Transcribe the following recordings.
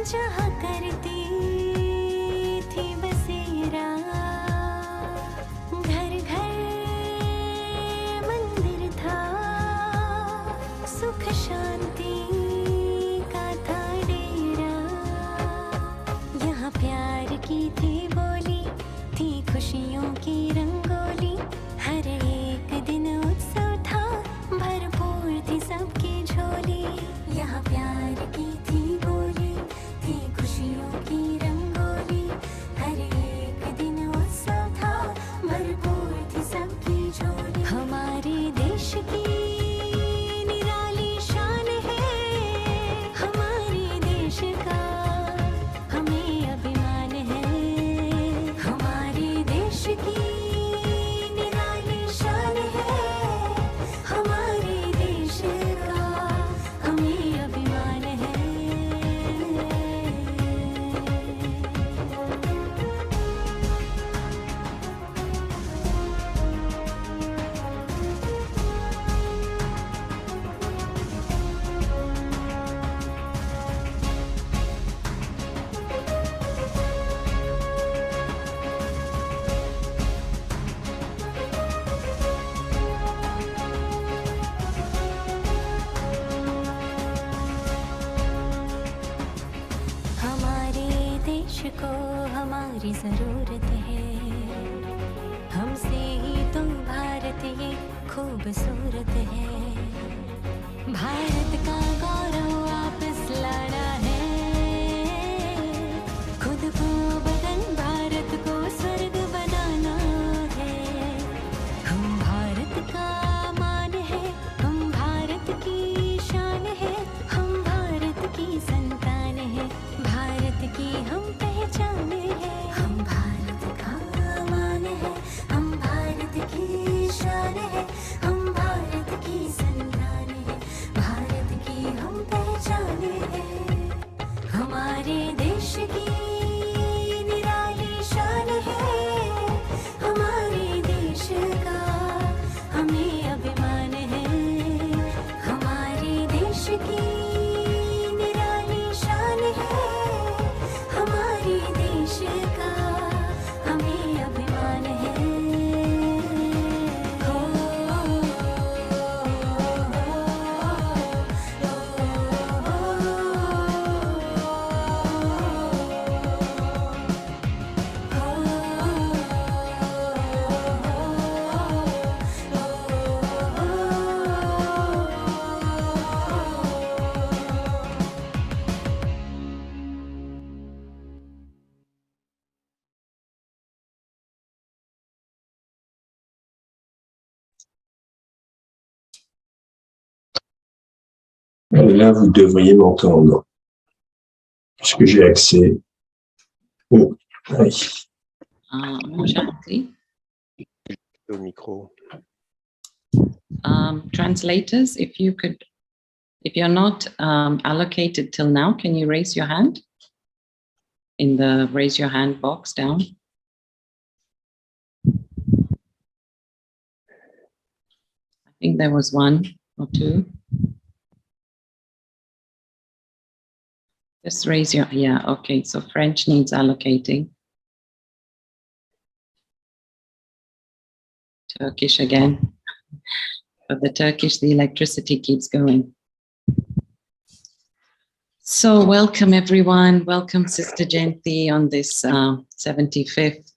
जहाँ करती थी बसेरा, घर घर मंदिर था, सुख शांति का था डेरा। यहाँ प्यार की थी बोली, थी खुशियों की रंगोली, हर एक दिन उत्सव था, भरपूर थी सबकी झोली। यहाँ प्यार की थी बोली, थी खुशियों की रंगोली, हर एक दिन उत्सव था, भरपूर थी सबकी झोली। हमारे देश की निराली शान है, हमारे देश का हमें अभिमान है। हमारे देश की निराली शान है, हमारे देश का हमें अभिमान है। हमारे देश को हमारी जरूरत है, हमसे ही तो भारत ये खूबसूरत है। भारत का गौरव वापस लाना है, खुद को बदल भारत को स्वर्ग बनाना है। हम भारत का मान है, हम भारत की शान है, हम भारत की संतान है, भारत की हम पहचान है। हम भारत का मान है, हम भारत की शान है, हम भारत की संतान है, भारत की हम पहचान है। हमारे देश की निराली शान है, हमारे देश का हमें अभिमान है। हमारे देश की निराली शान है, हमारे देश का हमें अभिमान है। हो Là, vous devriez m'entendre, puisque j'ai accès au... Oui. Shanti. Au micro. Translators, if you're not allocated till now, can you raise your hand in the raise your hand box down? I think there was one or two. Just raise your, yeah, okay, so French needs allocating. Turkish again. But the Turkish, the electricity keeps going. So welcome everyone. Welcome Sister Jayanti on this 75th.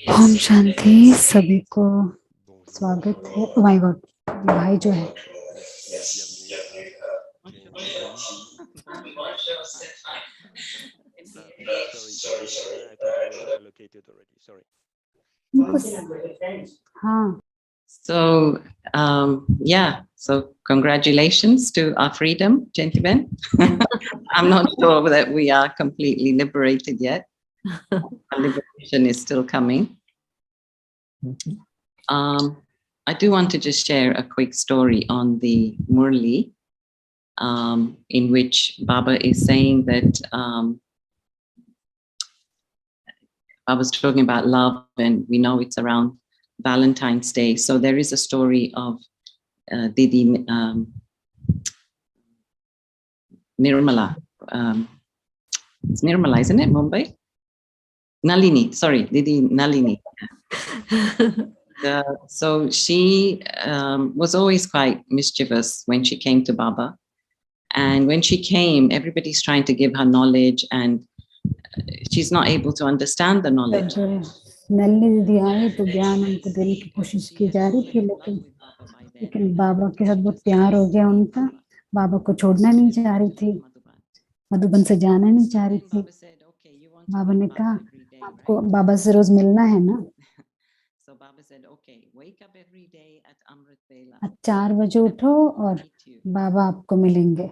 Om Shanti, सभी को स्वागत है। Oh my God, भाई जो है हाँ। So yeah, so congratulations to our freedom, gentlemen. I'm not sure that we are completely liberated yet. Our liberation is still coming. I do want to just share a quick story on the Murli, in which Baba is saying that I was talking about love, and we know it's around Valentine's Day. So there is a story of Didi Nirmala, it's Nirmala, isn't it? Mumbai? Nalini, sorry, Didi Nalini. So she was always quite mischievous when she came to Baba. And when she came, everybody's trying to give her knowledge and she's not able to understand the knowledge. जब नलिनी दीदी आई तो ज्ञान उनको देने की कोशिश की जा रही थी, लेकिन बाबा के साथ बहुत प्यार हो गया उनका, बाबा को छोड़ना नहीं चाह रही थी, मधुबन से जाना नहीं चाह रही थी। बाबा ने कहा आपको बाबा से रोज मिलना है ना, So Baba said, okay, wake up every day at Amrit Vela. आज 4 बजे उठो और बाबा आपको मिलेंगे।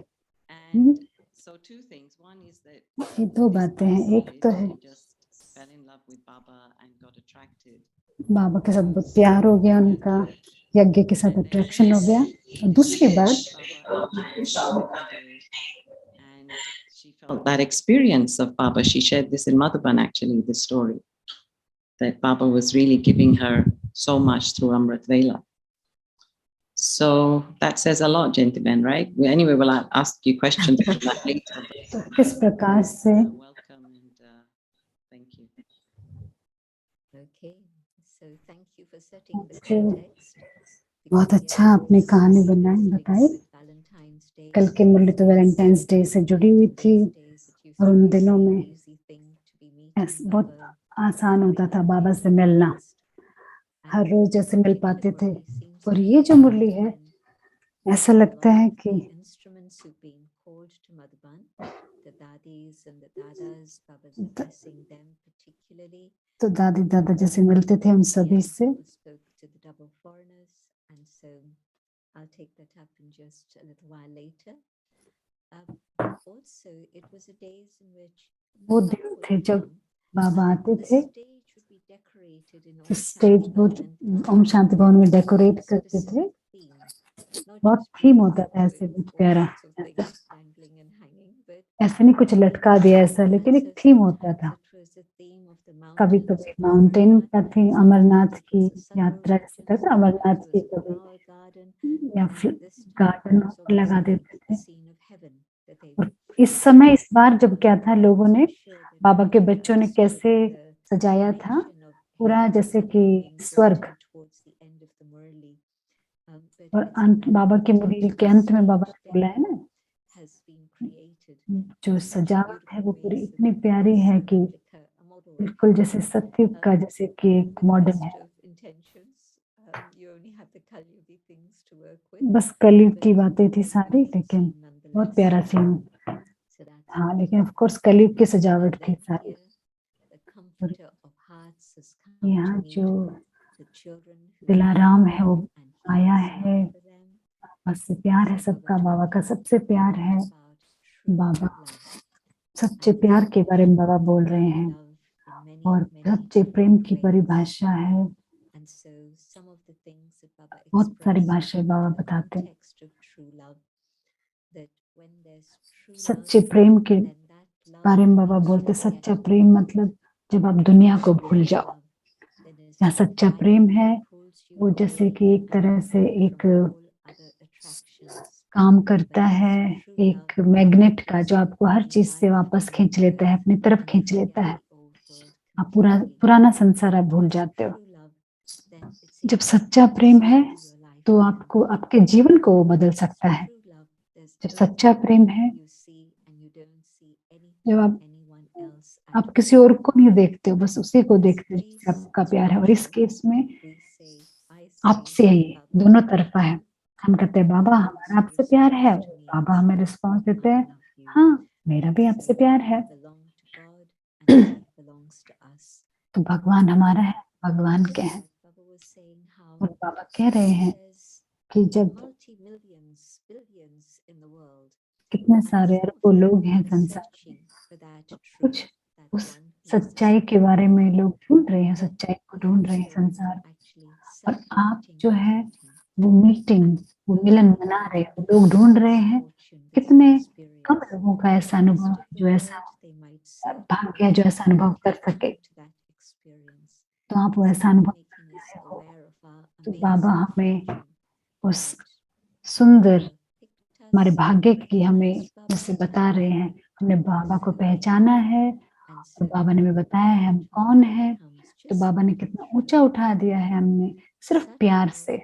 And so two things. One is that ये 2 बातें हैं, एक तो है she just fell in love with Baba and got attracted. बाबा के साथ बहुत प्यार हो गया उनका, यज्ञ के साथ अट्रैक्शन हो गया। और दूसरी बात, And she felt that experience of Baba. She shared this in Madhuban, actually, this story, that Baba was really giving her so much through Amrit Vela. So that says a lot, gentlemen, right? Anyway, well, I'll ask you questions about that later. तो किस प्रकार से Welcome and thank you. Okay, so thank you for setting the Okay. context. बहुत अच्छा आपने कहानी बताई। कल की मुरली तो वैलेंटाइंस डे से जुड़ी हुई थी और उन दिनों में बहुत आसान होता था बाबा से मिलना, हर रोज जैसे मिल पाते थे। और ये जो मुरली है, ऐसा लगता है कि तो दादी दादा जैसे मिलते थे हम सभी से। I'll take that up in just a little while later. Also, it was a days in which वो दिन थे जब बाबा आते थे, तो स्टेज बहुत ओम शांति भवन में डेकोरेट करते थे, बहुत थीम होता था ऐसे बहुत प्यारा, ऐसे नहीं कुछ लटका दिया ऐसा, लेकिन एक थीम होता था। कभी कभी माउंटेन का थी, अमरनाथ की यात्रा जैसे कहते हैं, अमरनाथ की कभी या फिर गार्डन लगा देते थे। और इस समय इस बार जब क्या था, लोगों ने बाबा के बच्चों ने कैसे सजाया था, पूरा जैसे कि स्वर्ग। और अंत बाबा के मुरली के अंत में बाबा ने बोला है ना, जो सजावट है वो पूरी इतनी प्यारी है कि बिल्कुल जैसे सतयुग का जैसे कि एक मॉडल है। बस कलयुग की बातें थी सारी, लेकिन बहुत प्यारा सीन। हाँ, लेकिन ऑफ कोर्स कलयुग की सजावट थी सारी। और यहाँ जो दिलाराम है वो आया है, बस से प्यार है सबका, बाबा का सबसे प्यार है। बाबा सच्चे प्यार के बारे में बाबा बोल रहे हैं और सच्चे प्रेम की परिभाषा है। बहुत सारी भाषाएं बाबा बताते हैं। सच्चे प्रेम के बारे में बाबा बोलते, सच्चा प्रेम मतलब जब आप दुनिया को भूल जाओ। जहाँ सच्चा प्रेम है वो जैसे कि एक तरह से एक काम करता है, एक मैग्नेट का, जो आपको हर चीज से वापस खींच लेता है, अपनी तरफ खींच लेता है। आप पुराना संसार आप भूल जाते हो। जब सच्चा प्रेम है तो आपको आपके जीवन को वो बदल सकता है। जब सच्चा प्रेम है, जब आप किसी और को नहीं देखते हो, बस उसी को देखते हो जिससे आपका प्यार है। और इस केस में आपसे ही दोनों तरफा है। हम कहते हैं बाबा हमारा आपसे प्यार है, बाबा हमें रिस्पॉन्स देते हैं हाँ मेरा भी आपसे प्यार है। तो भगवान हमारा है, भगवान क्या है। और बाबा कह रहे हैं कि जब कितने सारे अरबों लोग हैं संसार में, कुछ उस सच्चाई के बारे में लोग ढूंढ रहे हैं, सच्चाई को ढूंढ रहे हैं संसार। और आप जो है वो मीटिंग, वो मिलन बना रहे हो, लोग ढूंढ रहे हैं। कितने कम लोगों का ऐसा अनुभव, जो ऐसा भाग्य है, जो ऐसा अनुभव कर सके। तो आप वो ऐसा अनुभव करने आए हो। तो बाबा हमें उस सुंदर हमारे भाग्य की हमें जैसे बता रहे हैं, हमने बाबा को पहचाना है और बाबा ने हमें बताया है हम कौन है, तो बाबा ने कितना ऊंचा उठा दिया है हमने सिर्फ प्यार से।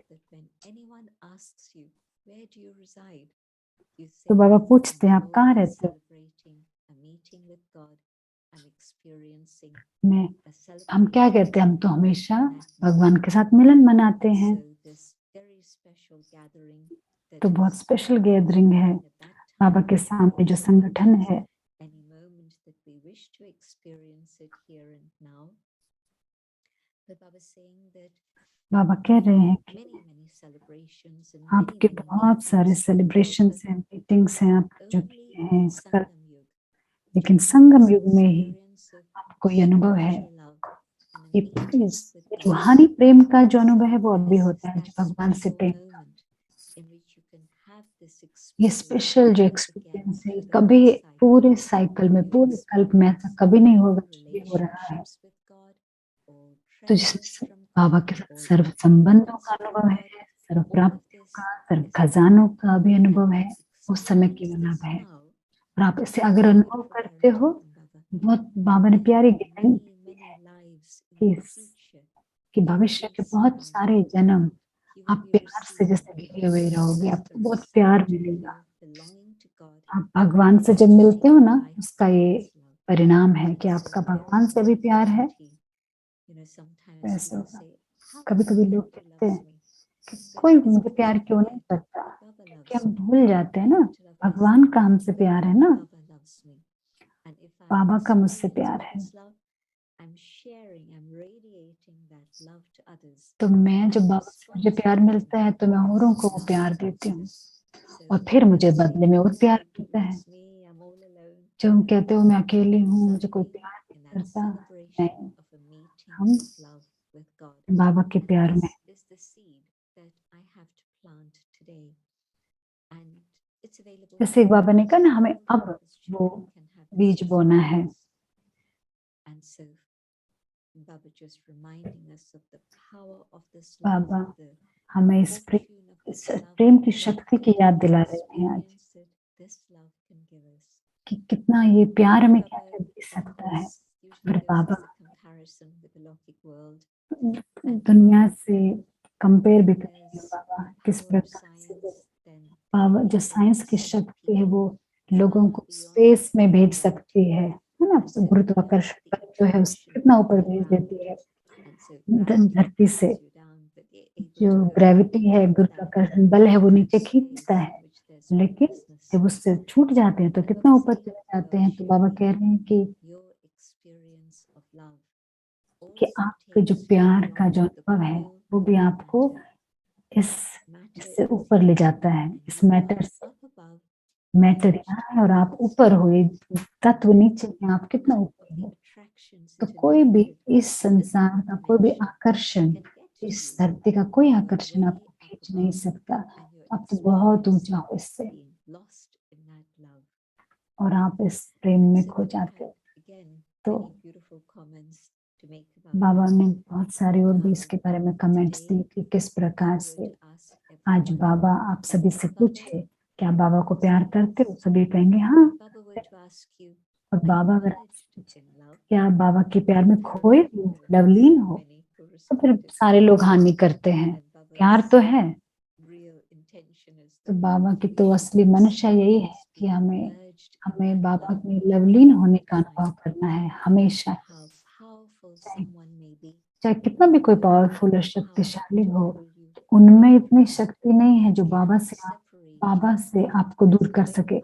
तो बाबा पूछते हैं आप कहाँ रहते हो, मैं हम क्या कहते हैं, हम तो हमेशा भगवान के साथ मिलन मनाते हैं। तो बहुत स्पेशल गैदरिंग है बाबा के सामने जो संगठन है। बाबा कह रहे हैं कि आपके बहुत सारे सेलिब्रेशंस हैं, मीटिंग्स हैं आप जो किए हैं इसका, लेकिन संगम युग में ही आपको ये अनुभव है, ये रूहानी प्रेम का जो अनुभव है वो अभी होता है, जो भगवान से प्रेम का। ये स्पेशल जो एक्सपीरियंस है कभी पूरे साइकिल में, पूरे कल्प में ऐसा कभी नहीं होगा ये हो रहा है। तो जिसमें बाबा के साथ सर्व संबंधों का अनुभव है, सर्व प्राप्तियों का, सर्व खजानों का भी अनुभव है, उस समय केवल लाभ है। और आप इसे अगर अनुभव करते हो, बहुत बाबा ने प्यारी गारंटी दी है कि भविष्य के बहुत सारे जन्म आप प्यार से जैसे घिरे हुए रहोगे, आपको बहुत प्यार मिलेगा। आप भगवान से जब मिलते हो ना, उसका ये परिणाम है कि आपका भगवान से भी प्यार है। ऐसा होगा, कभी कभी लोग कहते हैं कि कोई मुझे प्यार क्यों नहीं करता, क्योंकि हम भूल जाते हैं ना भगवान का हमसे प्यार है ना, बाबा का मुझसे प्यार है। तो मैं जब बाबा से मुझे प्यार मिलता है तो मैं औरों को वो प्यार देती हूँ और फिर मुझे बदले में और प्यार मिलता है। जब हम कहते हो मैं अकेली हूँ, मुझे कोई प्यार नहीं करता, नहीं, हम बाबा के प्यार में। जैसे एक बाबा ने कहा ना, हमें अब वो बीज बोना है। बाबा हमें इस प्रेम की शक्ति की याद दिला रहे हैं आज कि कितना ये प्यार हमें क्या दे सकता है। और बाबा दुनिया से कंपेयर भी करेंगे बाबा किस प्रकार से, बाबा जो साइंस की शक्ति है वो लोगों को स्पेस में भेज सकती है ना, गुरुत्वाकर्षण जो है उससे कितना ऊपर भेज देती है धरती से। जो ग्रेविटी है, गुरुत्वाकर्षण बल है, वो नीचे खींचता है, लेकिन जब उससे छूट जाते हैं तो कितना ऊपर चले जाते हैं। तो बाबा कह रहे हैं कि आपके जो प्यार का जो अनुभव है वो भी आपको इससे ऊपर ले जाता है, इस मैटर से। मैटर यहाँ है और आप ऊपर हो, ये तत्व नीचे है, आप कितना ऊपर हो। तो कोई भी इस संसार का कोई भी आकर्षण, इस धरती का कोई आकर्षण आपको खींच नहीं सकता। आप तो बहुत ऊंचा हो इससे और आप इस प्रेम में खो जाते हो। तो बाबा ने बहुत सारे और भी इसके बारे में कमेंट्स दिए कि किस प्रकार से आज बाबा आप सभी से पूछे क्या बाबा को प्यार करते हो, सभी कहेंगे हाँ। और बाबा अगर क्या आप बाबा के प्यार में खोए हो, लवलीन हो, तो फिर सारे लोग हानि करते हैं, प्यार तो है। तो बाबा की तो असली मनुष्य यही है कि हमें बाबा में लवलीन होने का अनुभव करना है हमेशा। चाहे कितना भी कोई पावरफुल और शक्तिशाली हो, उनमें इतनी शक्ति नहीं है जो बाबा से आपको दूर कर सके।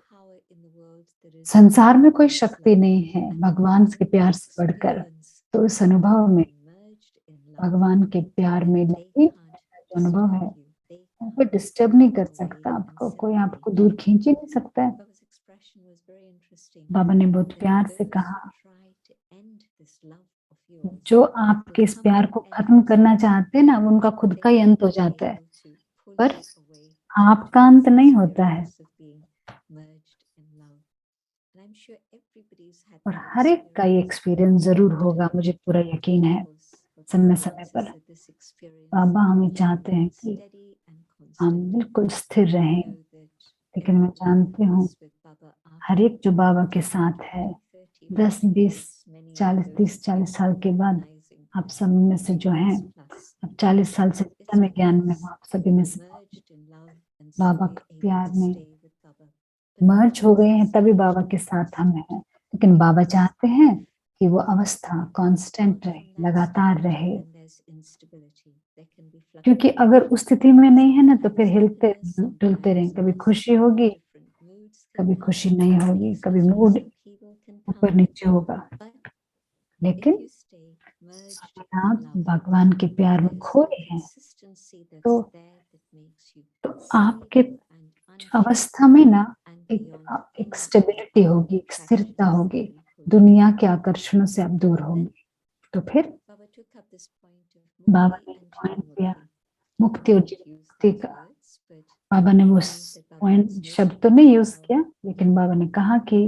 संसार में कोई शक्ति नहीं है भगवान के प्यार से बढ़कर। तो इस अनुभव में भगवान के प्यार में जो अनुभव है कोई डिस्टर्ब नहीं कर सकता आपको, कोई आपको दूर खींच ही नहीं सकता है। बाबा ने बहुत प्यार से कहा जो आपके इस प्यार को खत्म करना चाहते हैं ना, उनका खुद का ही अंत हो जाता है, पर आपका अंत नहीं होता है। और हर एक का ये एक्सपीरियंस जरूर होगा, मुझे पूरा यकीन है। समय समय पर बाबा हमें चाहते हैं कि हम बिल्कुल स्थिर रहें, लेकिन मैं जानती हूँ हर एक जो बाबा के साथ है 10, 20, 40, 30, 40 साल के बाद आप सब में से जो हैं, अब 40 साल से जितना मैं ज्ञान में हूँ, आप सभी में से बाबा के प्यार में मर्ज हो गए हैं, तभी बाबा के साथ हम हैं। लेकिन बाबा चाहते हैं कि वो अवस्था कांस्टेंट रहे, लगातार रहे, क्योंकि अगर उस स्थिति में नहीं है ना तो फिर हिलते डुलते रहें, कभी खुशी होगी, कभी खुशी नहीं होगी, कभी मूड ऊपर नीचे होगा। लेकिन अगर आप भगवान के प्यार में खोए हैं तो आपके अवस्था में ना एक स्टेबिलिटी होगी, एक स्थिरता होगी, दुनिया के आकर्षणों से आप दूर होंगे। तो फिर बाबा ने पॉइंट दिया मुक्ति और जीवन मुक्ति का। बाबा ने वो पॉइंट शब्द तो नहीं यूज किया, लेकिन बाबा ने कहा कि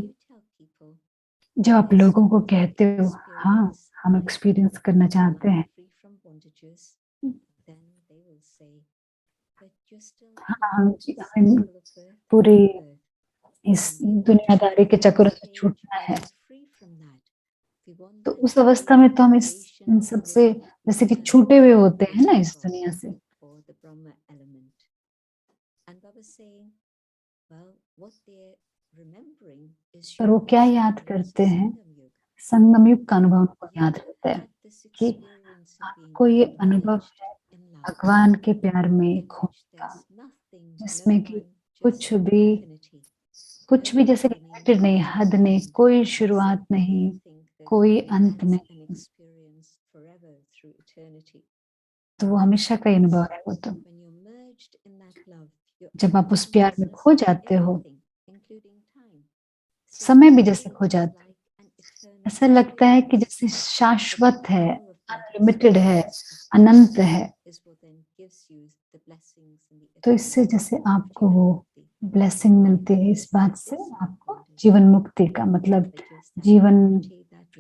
जब आप लोगों को कहते हो हाँ हम एक्सपीरियंस करना चाहते हैं, हाँ हमें पूरी इस दुनियादारी के चक्कर से छूटना है, तो उस अवस्था में तो हम इन सबसे जैसे कि छूटे हुए होते हैं ना इस दुनिया से। पर वो क्या याद करते हैं? संगम युग का अनुभव उनको याद रहता है कि आपको ये अनुभव है भगवान के प्यार में खोने का, जिसमें कि कुछ भी जैसे लिमिटेड नहीं, हद नहीं, कोई शुरुआत नहीं, कोई अंत नहीं, तो वो हमेशा का अनुभव है। वो तो जब आप उस प्यार में खो जाते हो, समय भी जैसे खो जाता है, ऐसा लगता है कि जैसे शाश्वत है, अनलिमिटेड है, अनंत है। तो इससे जैसे आपको वो ब्लेसिंग मिलती है, इस बात से आपको जीवन मुक्ति का मतलब जीवन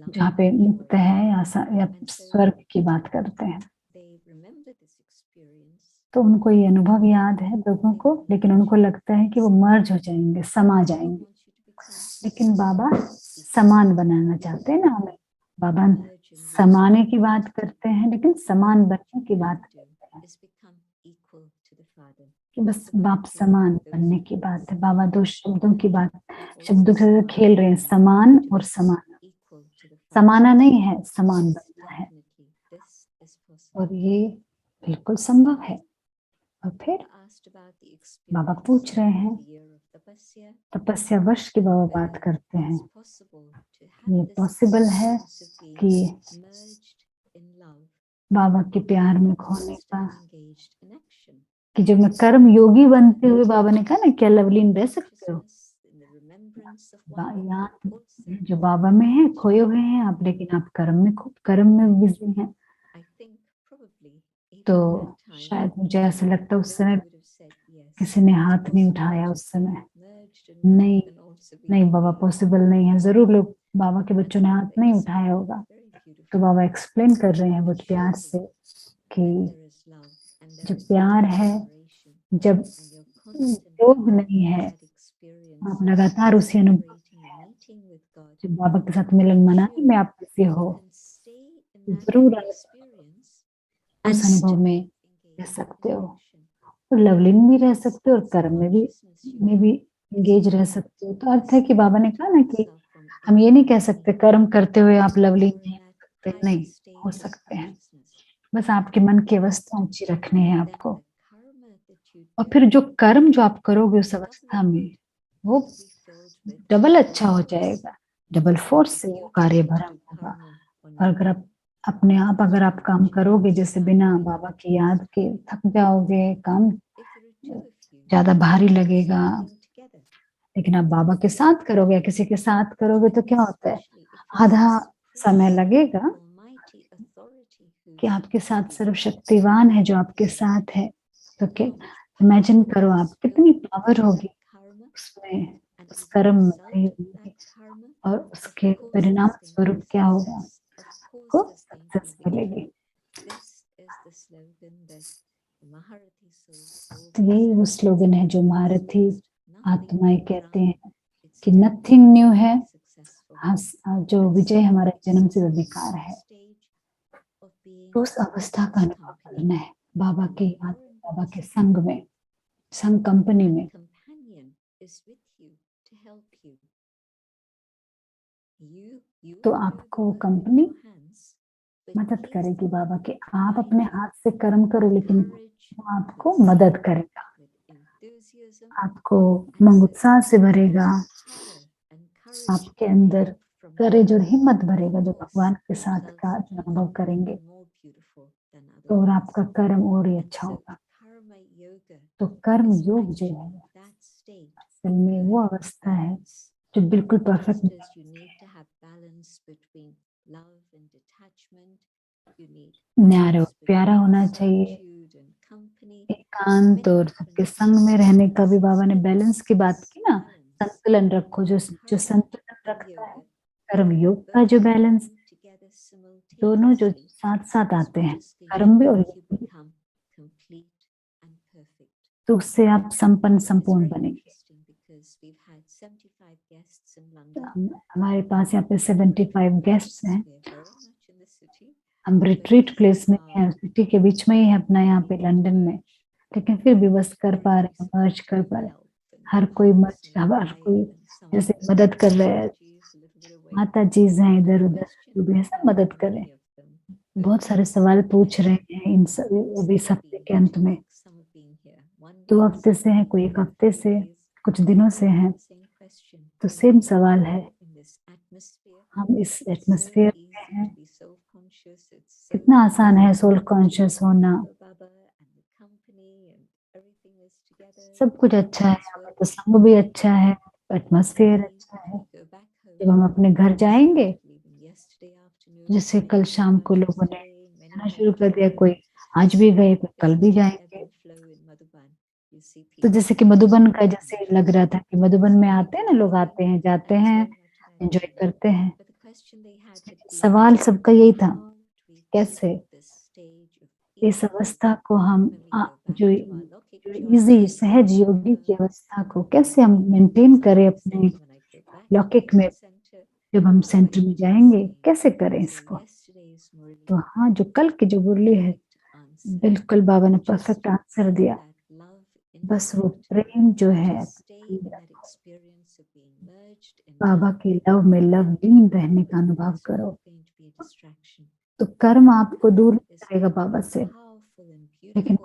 जहाँ पे मुक्त है या स्वर्ग की बात करते हैं। तो उनको ये अनुभव याद है लोगों को, लेकिन उनको लगता है कि वो मर्ज हो जाएंगे, समा जाएंगे। लेकिन बाबा समान बनाना चाहते हैं ना हमें। बाबा समाने की बात करते हैं, लेकिन समान बनने की बात करते हैं कि बस बाप समान बनने की बात है। बाबा दो शब्दों की बात, शब्दों से खेल रहे हैं, समान और समाना। समाना नहीं है, समान बनना है, और ये बिल्कुल संभव है। और फिर बाबा पूछ रहे हैं, तपस्या वर्ष की बाबा बात करते हैं, ये पॉसिबल है कि बाबा के प्यार में खोने का, कि जब मैं कर्म योगी बनते हुए, बाबा ने कहा ना क्या लवलीन रह सकते हो, यहाँ जो बाबा में है खोए हुए हैं आप, लेकिन आप कर्म में बिजी हैं। तो शायद मुझे ऐसा लगता है उस समय किसी ने हाथ नहीं उठाया, उस समय नहीं बाबा पॉसिबल नहीं है, जरूर लोग बाबा के बच्चों ने हाथ नहीं उठाया होगा। तो बाबा एक्सप्लेन कर रहे हैं बहुत प्यार से कि जो प्यार है, जब योग नहीं है, आप लगातार उसी अनुभव में है, जब बाबा के साथ मिलन मनाने में आप कैसे हो, जरूर उस अनुभव में रह सकते हो, और लवलीन भी रह सकते हो और कर्म में भी एंगेज रह सकते हो। तो अर्थ है कि बाबा ने कहा ना कि हम ये नहीं कह सकते कर्म करते हुए आप लवलीन नहीं हो सकते, नहीं हो सकते हैं, बस आपके मन की अवस्था ऊंची रखनी है आपको। और फिर जो कर्म जो आप करोगे उस अवस्था में, वो डबल अच्छा हो जाएगा, डबल फोर्स से वो कार्य भरम होगा। और अगर आप अपने आप अगर आप काम करोगे जैसे बिना बाबा की याद के, थक जाओगे, काम ज्यादा भारी लगेगा। लेकिन आप बाबा के साथ करोगे या किसी के साथ करोगे तो क्या होता है, आधा समय लगेगा कि आपके साथ सर्वशक्तिवान है जो आपके साथ है। तो क्या इमेजिन करो आप कितनी पावर होगी उसमें, उस कर्म में, और उसके परिणाम स्वरूप क्या होगा, को सक्सेस मिलेगी। तो यही वो स्लोगन है जो महारथी आत्माएं कहते हैं कि नथिंग न्यू है, जो विजय हमारा जन्म से अधिकार है, तो उस अवस्था का अनुभव करना है बाबा के याद, बाबा के संग में, संग कंपनी में। तो आपको कंपनी मदद करेगी बाबा के, आप अपने हाथ से कर्म करो लेकिन वो आपको मदद करेगा, आपको उमंग उत्साह से भरेगा, आपके अंदर करेज और हिम्मत भरेगा जो भगवान के साथ का जो अनुभव करेंगे, तो और आपका कर्म और ही अच्छा होगा। तो कर्म योग जो है असल में वो अवस्था है जो बिल्कुल परफेक्ट, न्यारा और प्यारा होना चाहिए, एकांत और सबके संग में रहने का भी बाबा ने बैलेंस की बात की ना, संतुलन रखो, जो संतुलन रखता है कर्म योग का जो बैलेंस, दोनों जो साथ साथ आते हैं, कर्म भी और योग भी, तो उससे आप संपन्न संपूर्ण बनेंगे। हमारे पास यहाँ पे 75 गेस्ट्स हैं, हम रिट्रीट प्लेस में हैं, सिटी के बीच में ही है अपना यहाँ पे लंदन में, लेकिन फिर भी बस कर पा रहे हैं, मर्ज कर पा रहे हैं, हर कोई जैसे मदद कर रहे हैं, माता जी हैं इधर उधर जो भी है सब मदद कर रहे हैं, बहुत सारे सवाल पूछ रहे हैं इन अभी इस हफ्ते के अंत में, 2 हफ्ते से हैं, कोई 1 हफ्ते से, कुछ दिनों से हैं, तो सेम सवाल है, हम इस एटमॉस्फेयर में हैं, कितना आसान है सोल कॉन्शियस होना, सब कुछ अच्छा है, यहाँ पे तो संग भी अच्छा है, एटमॉस्फेयर अच्छा है। जब हम अपने घर जाएंगे, जैसे कल शाम को लोगों ने जाना शुरू कर दिया, कोई आज भी गए, कोई कल भी जाएंगे, तो जैसे कि मधुबन का जैसे लग रहा था कि मधुबन में आते हैं ना लोग, आते हैं जाते हैं एंजॉय करते हैं, सवाल सबका यही था कैसे इस अवस्था को हम जो इजी सहज योगी की अवस्था को कैसे हम मेंटेन करें अपने लौकिक में, जब हम सेंटर में जाएंगे कैसे करें इसको। तो हाँ, जो कल की जो मुरली है बिल्कुल बाबा ने परफेक्ट आंसर दिया, बस वो प्रेम जो है बाबा के लव में लवलीन रहने का अनुभव करो, तो कर्म आपको दूर करेगा बाबा से, लेकिन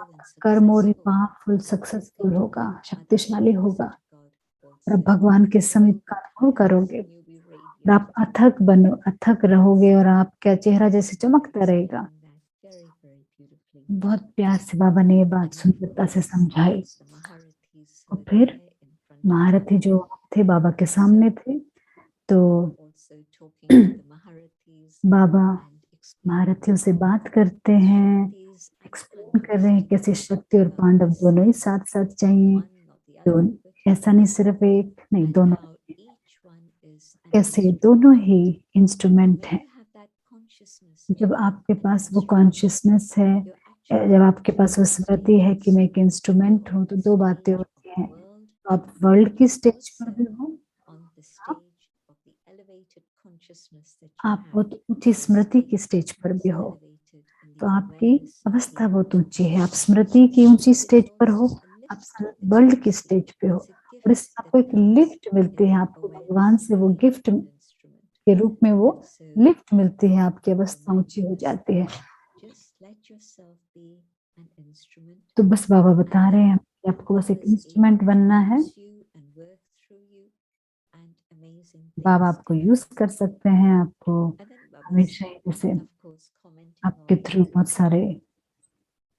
कर्म और पावरफुल सक्सेसफुल होगा, शक्तिशाली होगा, और आप भगवान के समीप का अनुभव करोगे, और आप अथक बनो, अथक रहोगे, और आपका चेहरा जैसे चमकता रहेगा। बहुत प्यार से बाबा ने ये बात सुंदरता से समझाई। और फिर महारथी जो थे बाबा के सामने थे, तो बाबा महारथियों से बात करते हैं, एक्सप्लेन कर रहे हैं कैसे शक्ति और पांडव दोनों ही साथ साथ चाहिए, दोनों ऐसा नहीं सिर्फ एक नहीं, दोनों कैसे दोनों ही इंस्ट्रूमेंट हैं। जब आपके पास वो कॉन्शियसनेस है, जब आपके पास वो स्मृति है कि मैं एक इंस्ट्रूमेंट हूँ, तो 2 बातें होती हैं, आप वर्ल्ड की स्टेज पर भी हो, आप बहुत ऊंची स्मृति की स्टेज पर भी हो, तो आपकी अवस्था बहुत ऊंची है, आप स्मृति की ऊंची स्टेज पर हो, आप वर्ल्ड की स्टेज पे हो, और इससे आपको एक लिफ्ट मिलती है, आपको भगवान से वो गिफ्ट के रूप में वो लिफ्ट मिलती है, आपकी अवस्था ऊंची हो जाती है। तो बस बाबा बता रहे हैं कि आपको बस एक इंस्ट्रूमेंट बनना है, बाबा आपको यूज कर सकते हैं, आपको हमेशा जैसे आपके थ्रू बहुत सारे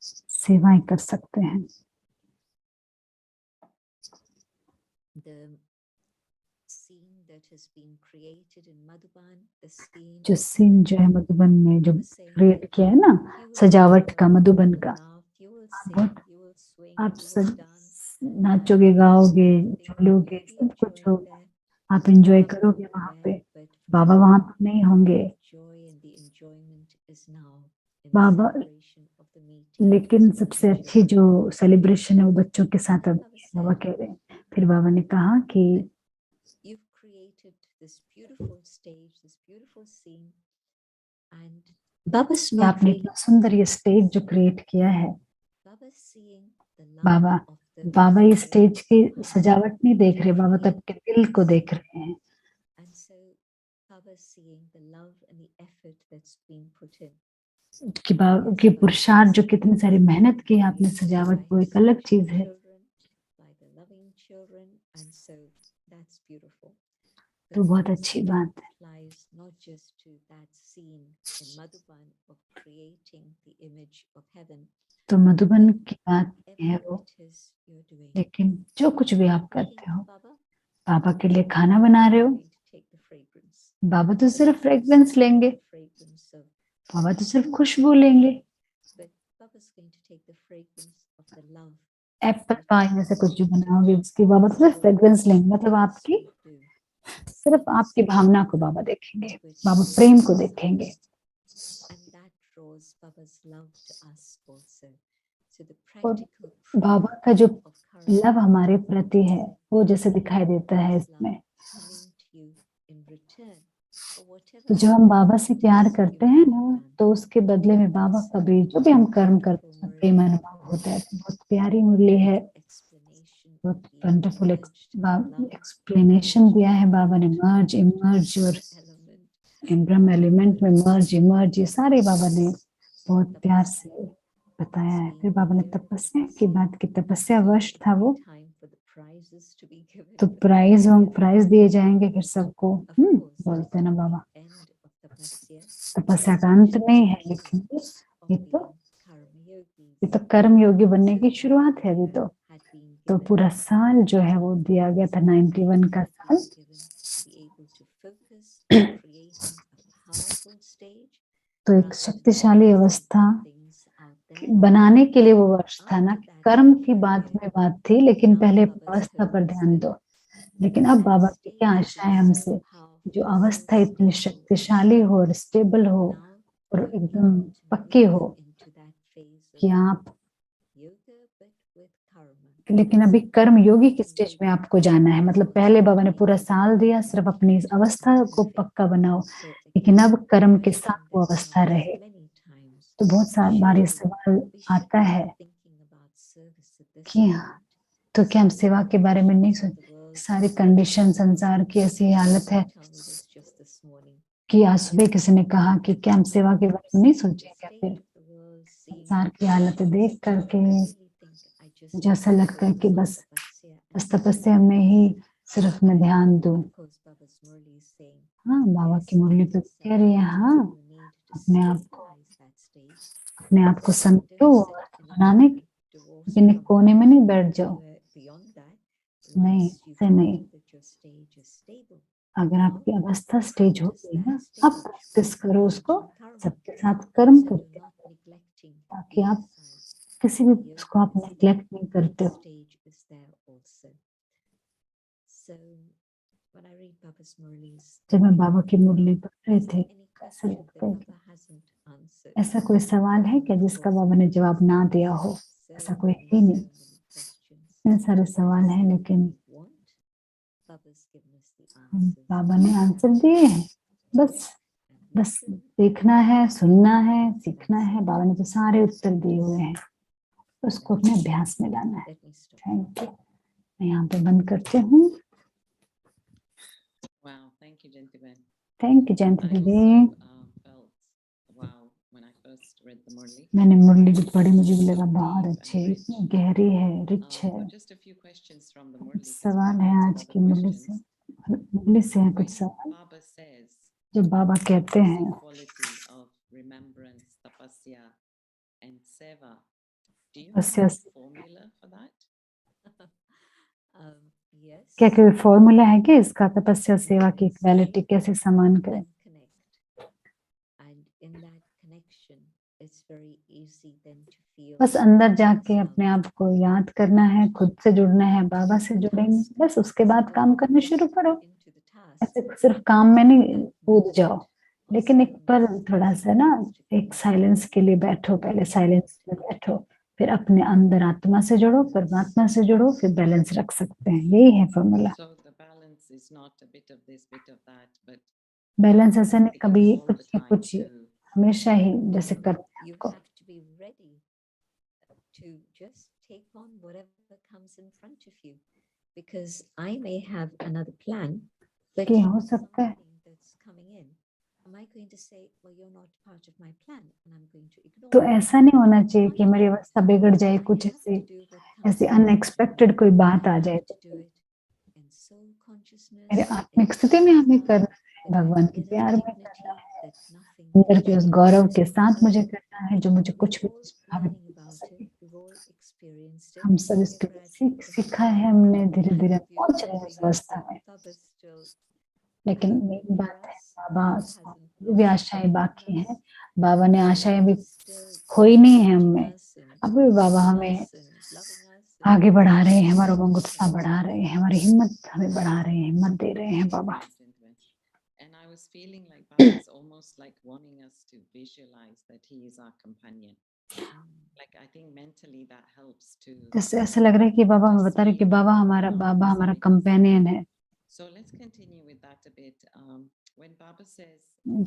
सेवाएं कर सकते हैं। जो सीन जो है मधुबन में जो क्रिएट किया है ना, सजावट का मधुबन का, आप सब नाचोगे, गाओगे, झूलोगे, सब कुछ होगा, आप एंजॉय करोगे वहां पे, बाबा वहां पर नहीं होंगे बाबा, लेकिन सबसे अच्छी जो सेलिब्रेशन है वो बच्चों के साथ अब बाबा कह रहे हैं। फिर बाबा ने कहा कि this beautiful stage, this beautiful scene, and Baba's कि not आपने really इतना सुंदर ये स्टेज जो क्रिएट किया है। Baba's seeing the love Baba of the बाबा ये viewer स्टेज की heart. सजावट नहीं देख रहे, बाबा तो आपके दिल को देख रहे हैं। And so Baba's seeing the love and the effort that's been put in. कि पुरुषार्थ जो कितनी सारी मेहनत की है आपने सजावट, वो एक अलग चीज है। By the loving children, and so that's beautiful. तो बहुत अच्छी बात है। Applies not just to that scene in Madhuban of creating the image of heaven. तो मधुबन की बात है वो, Whatever it is you're doing, लेकिन जो कुछ भी आप करते हो, Baba, बाबा के लिए खाना बना रहे हो, going to take the fragrance. बाबा तो सिर्फ फ्रेग्रेंस लेंगे, Fragrance of, बाबा तो सिर्फ खुशबू लेंगे। but Baba's going to take the fragrance of the love. Apple pie जैसे कुछ जो बनाओगे उसकी बाबा तो सिर्फ फ्रेग्रेंस लेंगे, मतलब आपकी सिर्फ आपकी भावना को बाबा देखेंगे, बाबा प्रेम को देखेंगे। And that draws Baba's love to us also. So the और practical proof बाबा का जो of karma लव हमारे प्रति है वो जैसे दिखाई देता है इसमें। coming to you in return for whatever तो जब हम बाबा से प्यार करते हैं ना, तो उसके बदले में बाबा का भी जो भी हम कर्म करते हैं उसमें प्रेम अनुभव होता है। बहुत प्यारी मुरली है, explanation of बहुत the वंडरफुल emerged एक्सप्लेनेशन दिया है बाबा ने। मर्ज इमर्ज और element ब्रह्म एलिमेंट में मर्ज इमर्ज, ये सारे बाबा ने बहुत प्यार से बताया है। फिर बाबा ने तपस्या की बात की, तपस्या वर्ष था वो, time for the prizes to be given. तो प्राइज दिए जाएंगे फिर सबको। बोलते हैं ना बाबा, End of tapasya तपस्या का अंत नहीं है, लेकिन of ये being तो karma yogis. ये तो कर्म योगी बनने की शुरुआत है अभी तो। Had been तो given पूरा साल जो है वो दिया गया था, 91 का साल। to be able to focus on creating a powerful stage तो एक शक्तिशाली अवस्था things out there. बनाने के लिए वो वर्ष था ना, कि कर्म की बात में बात थी, लेकिन पहले अवस्था पर ध्यान दो। लेकिन अब बाबा की क्या आशा है हमसे, जो अवस्था इतनी शक्तिशाली हो और स्टेबल हो और एकदम पक्की हो कि आप, लेकिन अभी कर्म योगी की स्टेज में आपको जाना है। मतलब पहले बाबा ने पूरा साल दिया सिर्फ अपनी इस अवस्था को पक्का बनाओ, लेकिन अब कर्म के साथ वो अवस्था रहे। तो बहुत बार ये सवाल आता है कि तो क्या हम सेवा के बारे में नहीं सोच, सारी कंडीशन संसार की ऐसी हालत है कि आज सुबह किसी ने कहा कि क्या हम सेवा के बारे में नहीं सोचेंगे। फिर संसार की हालत देख करके मुझे ऐसा लगता है कि बस तपस्या में ही सिर्फ मैं ध्यान दूं। हाँ, बाबा की मुरली पे कह रही है, हाँ अपने आप को समझो बनाने के, लेकिन एक कोने में नहीं बैठ जाओ। नहीं, ऐसे नहीं। अगर आपकी अवस्था स्टेज हो गई ना, आप प्रैक्टिस करो उसको सबके साथ कर्म करके, ताकि आप किसी भी उसको आप नेग्लेक्ट नहीं करते हो। जब मैं बाबा की मुरली पढ़ रहे थे, ऐसा लगता है कि ऐसा कोई सवाल है क्या जिसका बाबा ने जवाब ना दिया हो? ऐसा कोई है नहीं। इतने सारे सवाल हैं, लेकिन बाबा ने आंसर दिए हैं। बस देखना है, सुनना है, सीखना है। बाबा ने तो सारे उत्तर दिए हुए हैं, उसको अपने अभ्यास में लाना है। Thank you. मैं यहाँ पे बंद करती हूँ। Wow, thank you, Jentiben. Thank you Jayanti I दीदी। also felt wow when I first read the Murli. मैंने मुरली जब पढ़ी मुझे भी लगा बहुत अच्छी, इतनी गहरी है, रिच है। Just a few questions from the Murli. सवाल है आज की मुरली से हैं कुछ सवाल। Baba says जो बाबा कहते this हैं equality of remembrance, tapasya, and seva. Do you तपस्या have से, a formula for that? Yes. क्या कोई फॉर्मूला है कि इसका तपस्या सेवा की इक्वालिटी कैसे समान करें? बस अंदर जाके अपने आप को याद करना है, खुद से जुड़ना है, बाबा से जुड़ेंगे, बस उसके बाद काम करना शुरू करो। ऐसे सिर्फ काम में नहीं कूद जाओ, लेकिन एक पर थोड़ा सा ना एक साइलेंस के लिए बैठो, पहले साइलेंस में बैठो, फिर अपने अंदर आत्मा से जुड़ो, परमात्मा से जुड़ो, फिर बैलेंस रख सकते हैं। यही है formula. So the balance is not a bit of this, bit of that, but balance ऐसा नहीं, कभी all the कुछ या time कुछ, to हमेशा ही जैसे you करते हैं you आपको। have to be ready to just take on whatever comes in front of you, because I may have another plan, but कि हो सकता है something that's coming in, am I going to say, well, you're not part of my plan, and I'm going to ignore तो it? ऐसा नहीं होना चाहिए कि मेरी अवस्था बिगड़ जाए, I कुछ have ऐसे to do what comes ऐसे in front of unexpected me. कोई बात आ I जाए। have to do it in soul consciousness, मेरे in आत्मिक स्थिति में हमें love, करना है, with that भगवान के inner प्यार में dignity करना है, that nothing अंदर के उस can गौरव के change. साथ मुझे So करना है जो मुझे we're कुछ भी all प्रभावित learning नहीं कर about सके। it. We've all experienced it. हम सब इसके We're at सीख the सीखा start. है हमने, धीरे And धीरे the पहुंच beautiful रहे हैं उस thing is अवस्था that में। Baba's still लेकिन happy एक for बात है, us. बाबा Baba hasn't अभी भी lost आशाएं faith in बाकी हैं, us. बाबा ने Baba आशाएं भी is still खोई नहीं है teaching हमें, us and अभी भी बाबा guiding हमें us and loving us and आगे बढ़ा रहे हैं, teaching हमारा us उमंग to उत्साह trust. बढ़ा रहे हैं, हमारी हिम्मत हमें बढ़ा रहे हैं, हिम्मत दे रहे हैं बाबा। And I was feeling like Baba is almost like wanting us to visualize that he is our companion. Like I think mentally that helps to. जैसे ऐसा लग रहा है कि बाबा हमें बता रहे हैं कि बाबा हमारा कंपेनियन है। So let's continue with that a bit. When Baba says,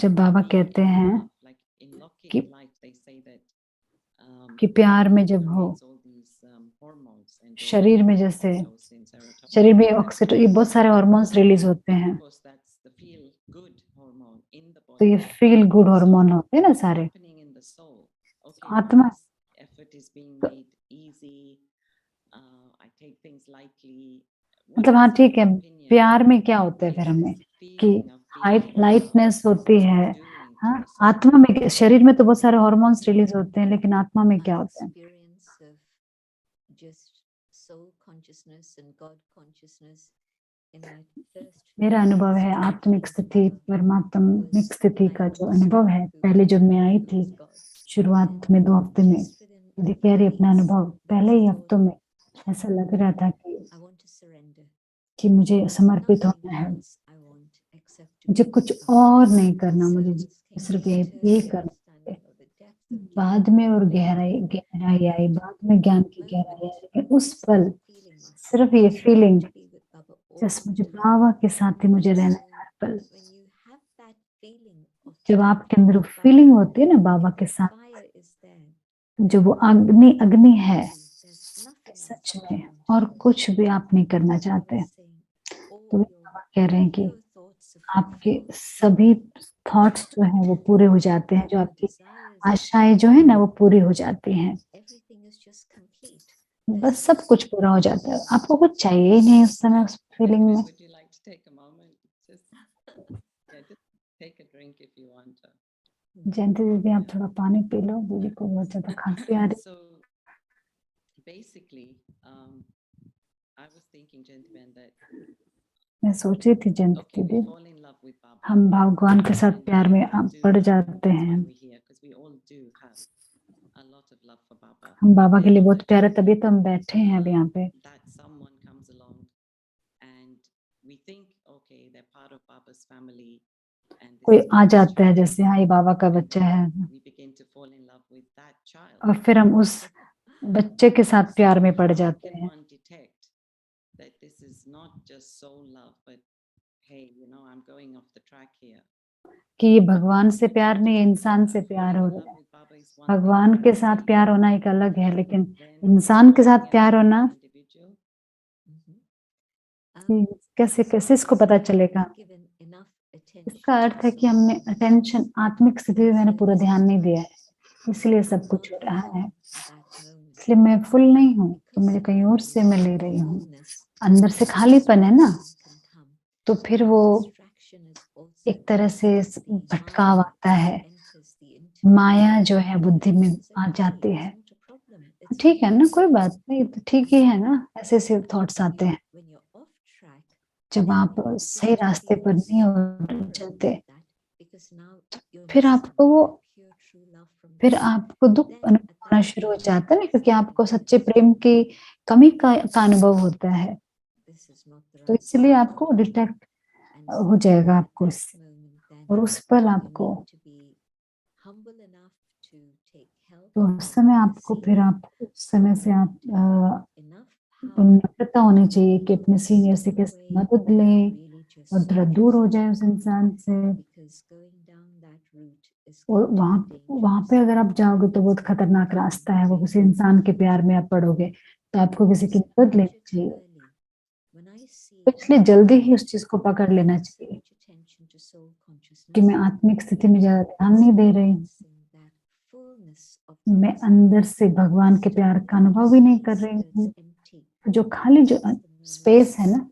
जब बाबा being कहते in हैं love, like in कि- life, they say that कि प्यार में जब हो, creates all these hormones, शरीर में endorphins, जैसे oxytocin, serotonin, शरीर में and ऑक्सीटोसिन, ये बहुत सारे हार्मोन्स रिलीज होते हैं, of course that's the feel good hormone in the तो ये body. Feel good So hormone होते हैं ना what's सारे, happening in the soul? Okay, आत्मा। this effort is being तो made easy. I take things lightly. मतलब हाँ ठीक है, प्यार में क्या होता है फिर हमें कि लाइटनेस होती है, हाँ आत्मा में, शरीर में तो बहुत सारे हार्मोन्स रिलीज होते हैं, लेकिन आत्मा में क्या होता है? Experience of just soul consciousness and God consciousness in that first few मेरा अनुभव days है of आत्मिक meeting स्थिति, Baba परमात्मिक was स्थिति like का जो अनुभव है, who पहले जब मैं आई who थी is God. शुरुआत में 2 हफ्ते में, Just within यदि a कह रही few अपना weeks, अनुभव, पहले ही हफ्तों में ऐसा लग रहा था I want to surrender. कि मुझे समर्पित Nothing होना है, else I want except to मुझे be with कुछ Baba. और नहीं करना, So मुझे it was सिर्फ came यही later, the करना है। understanding of the depth of बाद Gyan, में और the गहराई आई, that बाद में ज्ञान की moment, गहराई आई, लेकिन उस just पल that feeling of सिर्फ ये just wanting feeling, to be with Baba all just the मुझे time. बाबा के साथ ही मुझे रहना है हर पल। So when you have that feeling of जब being आपके अंदर with फीलिंग Baba, होती है ना बाबा if के the साथ, fire is there, जो वो अग्नि है, there's nothing सच else में, you want और to do. कुछ भी आप नहीं करना Baba चाहते। was saying, all तो बाबा कह रहे हैं कि your thoughts are आपके fulfilled. सभी थॉट्स जो हैं वो पूरे हो जाते हैं, जो Your आपकी desires are आशाएं जो है ना वो पूरी हो जाती हैं, everything is just complete. बस सब कुछ पूरा हो जाता है, आपको कुछ चाहिए ही नहीं उस समय, उस फीलिंग में। Would you like to take a moment? Just take a drink if you want to. जयंती दीदी आप थोड़ा पानी पी लो, दीदी को बहुत ज्यादा खांसी आ रही। So basically, I was thinking, gentlemen, that मैं सोच रही थी जयंती okay, दीदी, we fall in love with Baba. हम भगवान के साथ And प्यार we में all do. पड़ जाते That's हैं, why we're here, because we all do have a lot of love for Baba. हम बाबा के लिए बहुत But प्यारे, तभी तो हम बैठे हैं अब यहाँ पे। that someone comes along and we think, okay, they're part of Baba's family. And this कोई is आ Baba's जाता है child. जैसे हाँ ये बाबा का And बच्चा then है, we begin to fall in love with that child. और फिर हम उस बच्चे के साथ प्यार में पड़ How जाते can हैं। one detect that this is not just soul love, but hey, I'm going off the track here. कि ये भगवान से प्यार नहीं, इंसान से प्यार हो रहा है। भगवान के साथ प्यार होना एक अलग है, लेकिन इंसान के साथ प्यार होना कैसे कैसे इसको पता चलेगा? इसका अर्थ है कि हमने अटेंशन, आत्मिक स्थिति में मैंने पूरा ध्यान नहीं दिया है, इसलिए सब कुछ हो रहा है। इसलिए मैं फुल नहीं हूँ, तो मुझे कहीं और से मैं ले रही हूँ, अंदर से खालीपन है ना, तो फिर वो एक तरह से भटकाव आता है, माया जो है बुद्धि में आ जाती है। ठीक है ना, कोई बात नहीं, तो ठीक ही है ना, ऐसे ऐसे थॉट्स आते हैं जब आप सही रास्ते पर नहीं हो चलते, फिर आपको दुख होना शुरू हो जाता है ना, क्योंकि आपको सच्चे प्रेम की कमी का अनुभव होता है, तो इसलिए आपको डिटेक्ट हो जाएगा आपको इससे, और उस पल आपको, तो उस समय आपको, फिर आप उस समय से आप नम्रता होनी चाहिए कि अपने सीनियर से कैसे मदद लें, और थोड़ा दूर हो जाए उस इंसान से। और वहां पे अगर आप जाओगे तो बहुत खतरनाक रास्ता है वो, किसी इंसान के प्यार में आप पड़ोगे तो आपको किसी की मदद लेनी चाहिए, तो इसलिए जल्दी ही उस चीज को पकड़ लेना चाहिए कि मैं आत्मिक स्थिति में ज्यादा ध्यान नहीं दे रही हूँ, मैं अंदर से भगवान के प्यार का अनुभव ही नहीं कर रही हूँ, जो खाली जो स्पेस है ना,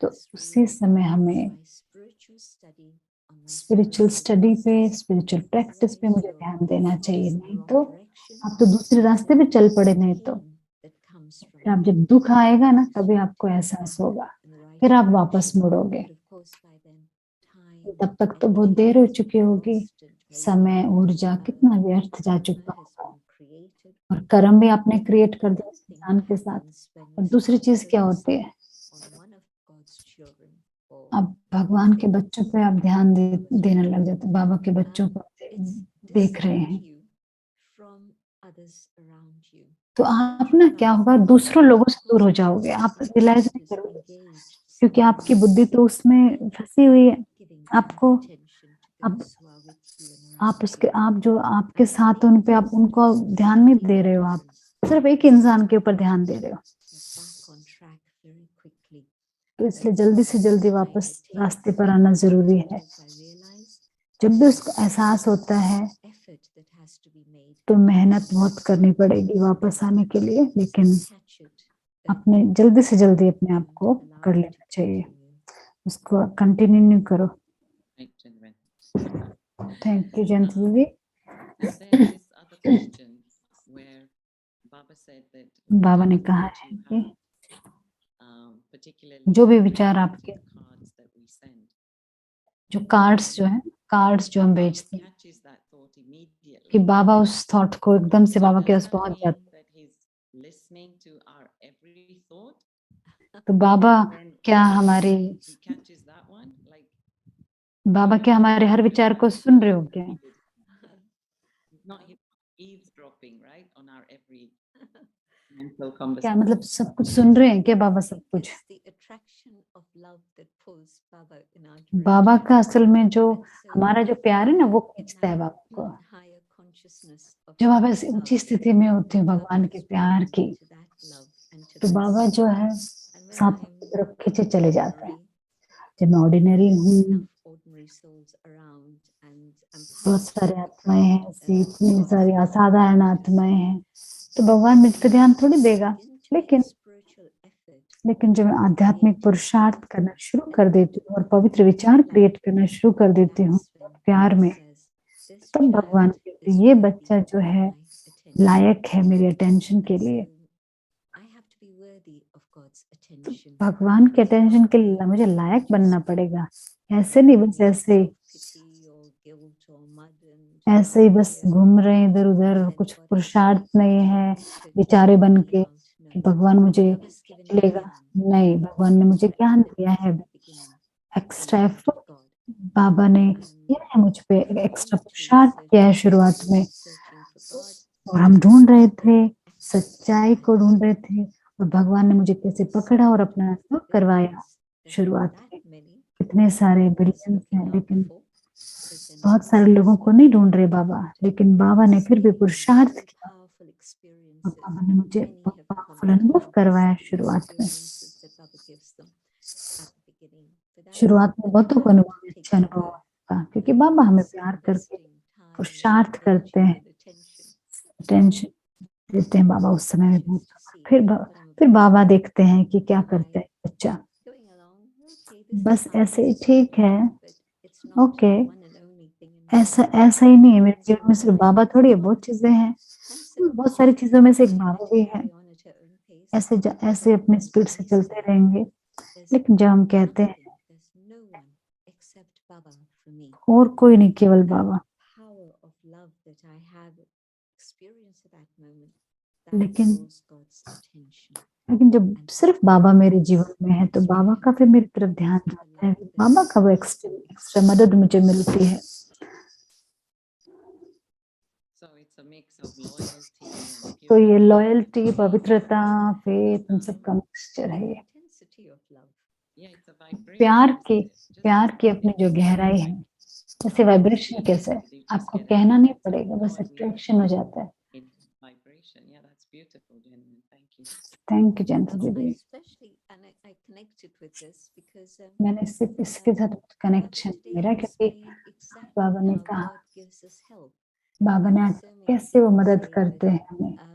तो उसी समय हमें स्पिरिचुअल स्टडी पे, स्पिरिचुअल प्रैक्टिस पे मुझे ध्यान देना चाहिए। नहीं तो आप तो दूसरे रास्ते पे चल पड़े, नहीं तो फिर आप जब दुख आएगा ना तभी आपको एहसास होगा, फिर आप वापस मुड़ोगे, तब तक तो बहुत देर हो चुकी होगी, समय ऊर्जा कितना व्यर्थ जा चुका होगा, और कर्म भी आपने क्रिएट कर दिया इस इंसान के साथ। और दूसरी चीज क्या होती है, अब भगवान के बच्चों पे आप ध्यान देने लग जाते, बाबा के बच्चों को देख रहे हैं, तो आप ना क्या होगा, दूसरों लोगों से दूर हो जाओगे, आप रियलाइज नहीं करोगे, क्योंकि आपकी बुद्धि तो उसमें फंसी हुई है। आपको आप उसके, आप जो आपके साथ उन पे, आप उनको ध्यान नहीं दे रहे हो, आप सिर्फ एक इंसान के ऊपर ध्यान दे रहे हो, तो इसलिए जल्दी से जल्दी वापस रास्ते पर आना जरूरी है। जब भी उसको एहसास होता है तो मेहनत बहुत करनी पड़ेगी वापस आने के लिए, लेकिन अपने जल्दी से जल्दी अपने आप को कर लेना चाहिए, उसको कंटिन्यू नहीं करो। Right, Chintan. थैंक यू जयंती दीदी। And there's this other question where Baba said that बाबा ने whatever कहा thought है you कि have, particularly जो भी with विचार regards आपके, to the cards that we send, जो कार्ड्स जो है, कार्ड्स जो हम Baba भेजते हैं, catches that thought immediately. कि बाबा उस थॉट को एकदम से So बाबा के does पास that पहुंच mean जाते that he's listening to our every thought? हैं। तो बाबा Then क्या हमारी, he catches that one, like बाबा क्या हमारे हर विचार को सुन रहे हो क्या? he's not eavesdropping, right, on our every mental क्या conversation. मतलब सब कुछ सुन रहे हैं क्या बाबा, सब कुछ? बाबा का असल में जो हमारा जो प्यार है ना वो खींचता है बाबा को। जब आप ऐसी ऊंची स्थिति में होते हैं भगवान के प्यार की, तो बाबा जो है साथ की तरफ खींचे चले जाते हैं। जब मैं ऑर्डिनरी हूँ, बहुत सारे आत्माएं हैं ऐसी, इतनी सारी असाधारण आत्माएं हैं, तो भगवान मुझ पे ध्यान थोड़ी देगा। लेकिन जब मैं आध्यात्मिक पुरुषार्थ करना शुरू कर देती हूँ और पवित्र विचार क्रिएट करना शुरू कर देती हूँ प्यार में, तब भगवान कहते हैं ये बच्चा जो है लायक है मेरी अटेंशन के लिए। भगवान के अटेंशन के लिए मुझे लायक बनना पड़ेगा, ऐसे नहीं बस ऐसे ही बस घूम रहे हैं इधर उधर, कुछ पुरुषार्थ नहीं है बेचारे बन के कि भगवान मुझे लेगा। नहीं, भगवान ने मुझे ज्ञान दिया है, एक्स्ट्रा एफर्ट बाबा ने किया है मुझ पे, एक्स्ट्रा पुरुषार्थ किया है शुरुआत में, और हम ढूंढ रहे थे, सच्चाई को ढूंढ रहे थे, और भगवान ने मुझे कैसे पकड़ा और अपना अनुभव करवाया। शुरुआत में कितने सारे बिलियंस हैं, लेकिन बहुत सारे लोगों को नहीं ढूंढ रहे बाबा, लेकिन बाबा ने फिर भी पुरुषार्थ किया और बाबा ने मुझे बहुत पावरफुल अनुभव करवाया। शुरुआत में बहुतों को अनुभव, अच्छे अनुभव होगा, क्योंकि बाबा हमें प्यार करके पुरुषार्थ करते हैं, टेंशन देते हैं बाबा उस समय में बहुत। फिर बाबा देखते हैं कि क्या करते हैं बच्चा, बस ऐसे ही ठीक है, ओके, ऐसा ही नहीं है मेरे जीवन में सिर्फ बाबा थोड़ी है, बहुत चीजें हैं, बहुत सारी चीजों में से एक बाबा भी है। ऐसे अपने स्पीड से चलते रहेंगे, लेकिन जब हम कहते हैं और कोई नहीं, केवल बाबा, लेकिन जब सिर्फ बाबा मेरे जीवन में है तो बाबा का फिर मेरी तरफ ध्यान जाता है, बाबा का वो एक्स्ट्रा मदद मुझे मिलती है। तो ये लॉयल्टी, पवित्रता, फेथ, इन सब का मिक्सचर है ये। Yeah, it's a vibration. प्यार की अपनी जो गहराई है, जैसे वाइब्रेशन कैसे है, आपको कहना नहीं पड़ेगा, बस अट्रैक्शन हो जाता है। Vibration. Yeah, that's beautiful, genuine. Thank you. Thank you Jayanti I दीदी। especially, and I connected with this because मैंने इसके साथ कनेक्शन today मेरा, क्योंकि explained exactly बाबा ने how कहा, God gives us help. बाबा ने So many कैसे वो people मदद say करते that, हैं हमें। um,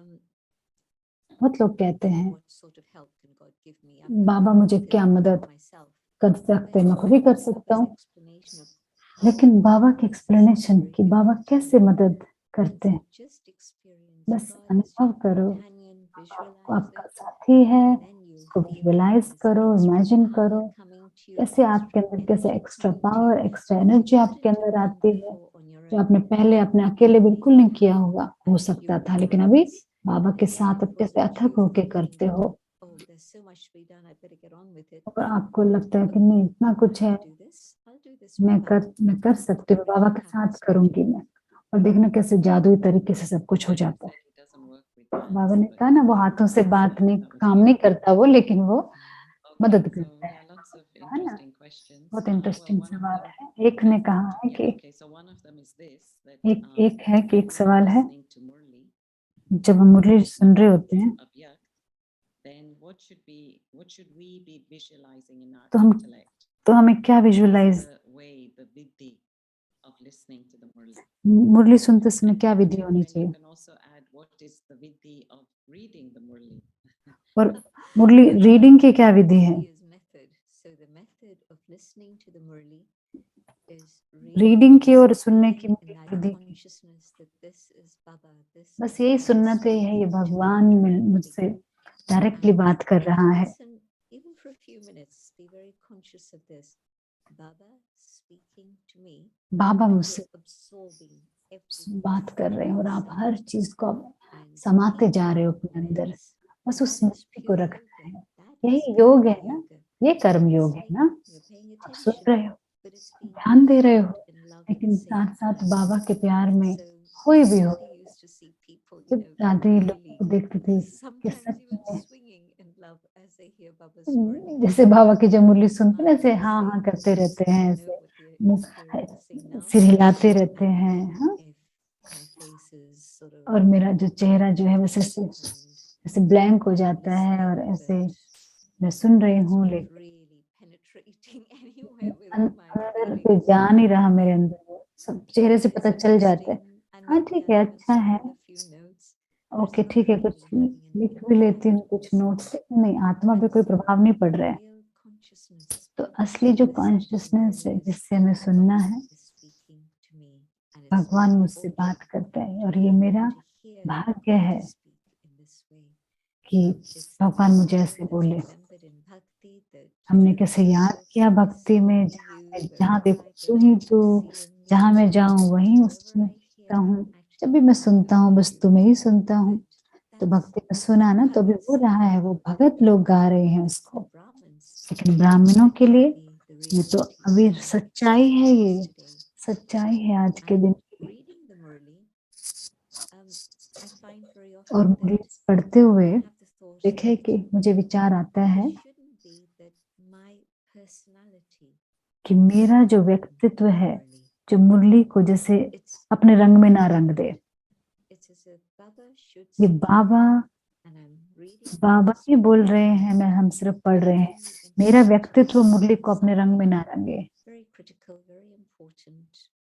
बहुत लोग कहते हैं what sort of help can God give me? I've got Baba no मुझे method क्या for मदद myself. कर सकते हैं, मैं खुद ही कर सकता Baba's हूँ। explanation of लेकिन बाबा की this is एक्सप्लेनेशन very कि बाबा important. कैसे मदद करते हैं, So just experience बस God as अनुभव your करो, companion, आपको visualize आपका it, साथी है, and then you'll उसको feel विजुअलाइज this करो, extra इमेजिन power करो, coming to you, कैसे आपके extra अंदर कैसे energy extra coming to power, you, extra which you energy आपके couldn't अंदर have done आती है, before on your जो own. आपने पहले अपने And अकेले you बिल्कुल feel नहीं किया power होगा, हो and सकता you था, लेकिन अभी rise. बाबा And के again, साथ it अब कैसे wasn't अथक you होके feeling करते that, हो, oh, there's so much to be done, I better get on with it. और आपको लगता है But कि नहीं इतना I कुछ है, can do this. I'll do this with Baba. मैं कर सकती हूँ, बाबा Everything के साथ happens करूंगी मैं, और देखना कैसे जादुई तरीके से सब कुछ हो जाता है। Said it doesn't work with Baba hands, ने but कहा ना, वो हाथों से बात नहीं, काम नहीं करता वो, लेकिन वो okay, मदद so करता yeah, lots of है ना। interesting questions. बहुत Well, इंटरेस्टिंग one of सवाल them, है। एक ने कहा है yeah, कि okay, so one of them is this, that एक है कि एक when सवाल है, listening to Murli, जब हम मुरली सुन रहे होते हैं of Yak, then what should we be visualizing in our तो हम intellect? तो हमें क्या What is visualize, the way, the vidhi of listening to the Murli? Murli सुनते समय And क्या then विधि होनी Chintaben, you चाहिए, can also add what is the vidhi of reading the Murli. और मुरली रीडिंग की क्या विधि है। He is method. So the method of listening to the Murli is reading की और सुनने being की in that Vidhi, consciousness that this is Baba, this बस is यही God सुनना तो speaking है, ये to me भगवान मुझसे directly. डायरेक्टली And बात कर if रहा you है। listen even for a few minutes, be very conscious of this. Baba speaking to me, Baba and मुझसे you're absorbing everything बात कर रहे हैं और आप saying. हर चीज को आप And समाते keep जा रहे हो that अपने अंदर, awareness. बस उस That is स्मृति को pure रखना yoga. है। That is यही योग है karma ना, yoga. ये कर्म योग है Listening, ना, you're paying आप सुन attention, रहे हो, but it's being ध्यान दे रहे हो, absorbed in love at लेकिन the same साथ साथ time. बाबा के प्यार में So खोए भी हो। Radhe used to see people, जब राधे लोगों को देखती थी कि sometimes सच even में swinging in love as they hear Baba's Murli. जैसे बाबा की जब मुरली सुनते हैं, Mine ऐसे is the हाँ हाँ same. करते रहते I हैं, know ऐसे what you're मुंह experiencing now. सिर हिलाते रहते And हैं, then हाँ, if my face is sort of और मेरा जो चेहरा जो है वैसे and ऐसे ब्लैंक हो I'm जाता है, और listening, ऐसे but मैं सुन रही it's हूँ, not लेकिन really penetrating anywhere within my अंदर पे feelings. जा नहीं रहा मेरे अंदर, वो सब चेहरे से But पता it's चल जाता है। interesting, and हाँ maybe ठीक I है, even अच्छा है, scribble a few notes. But okay it's not ठीक है, कुछ really having an लिख भी लेती हूँ, कुछ impact. नोट्स, नहीं आत्मा पे And कोई so प्रभाव नहीं पड़ रहा है। real consciousness तो of असली जो listening to कॉन्शियसनेस है Murli is जिससे हमें सुनना Baba है, is speaking to me, and it's भगवान my मुझसे बात fortune करता है, to और be ये able मेरा to hear भाग्य Baba है speak in this way. कि It's भगवान मुझे something ऐसे that's बोले। remembered in Bhakti that हमने कैसे याद Baba किया speaks भक्ति में, to you जहाँ wherever देखो I तू go. ही I तू, see in जहाँ मैं literature जाऊँ that वहीं wherever उसमें I सुनता hear, हूँ, जब भी actually मैं I सुनता हूँ hear बस you. तुम्हें ही सुनता हूँ। But तो that's भक्ति में सुना ना, तो अभी how वो it's रहा है, वो भगत लोग गा रहे हैं उसको, for Brahmins. लेकिन ब्राह्मणों के लिए The ये तो reality अभी of सच्चाई है, ये today. सच्चाई है आज के And दिन की। reading the Murli, I find very और often मुरली that पढ़ते हुए I have the thought देखे that कि मुझे विचार आता है it shouldn't be that my personality कि मेरा जो is व्यक्तित्व है, Murli. जो मुरली को जैसे It's अपने रंग में ना रंग दे। it's as if Baba should ये speak Baba and I'm reading Baba this ही बोल Murli, रहे हैं, मैं हम सिर्फ पढ़ but रहे then हैं। you मेरा interpret व्यक्तित्व it मुरली को in अपने some रंग में way ना रंगे। very critical, very important,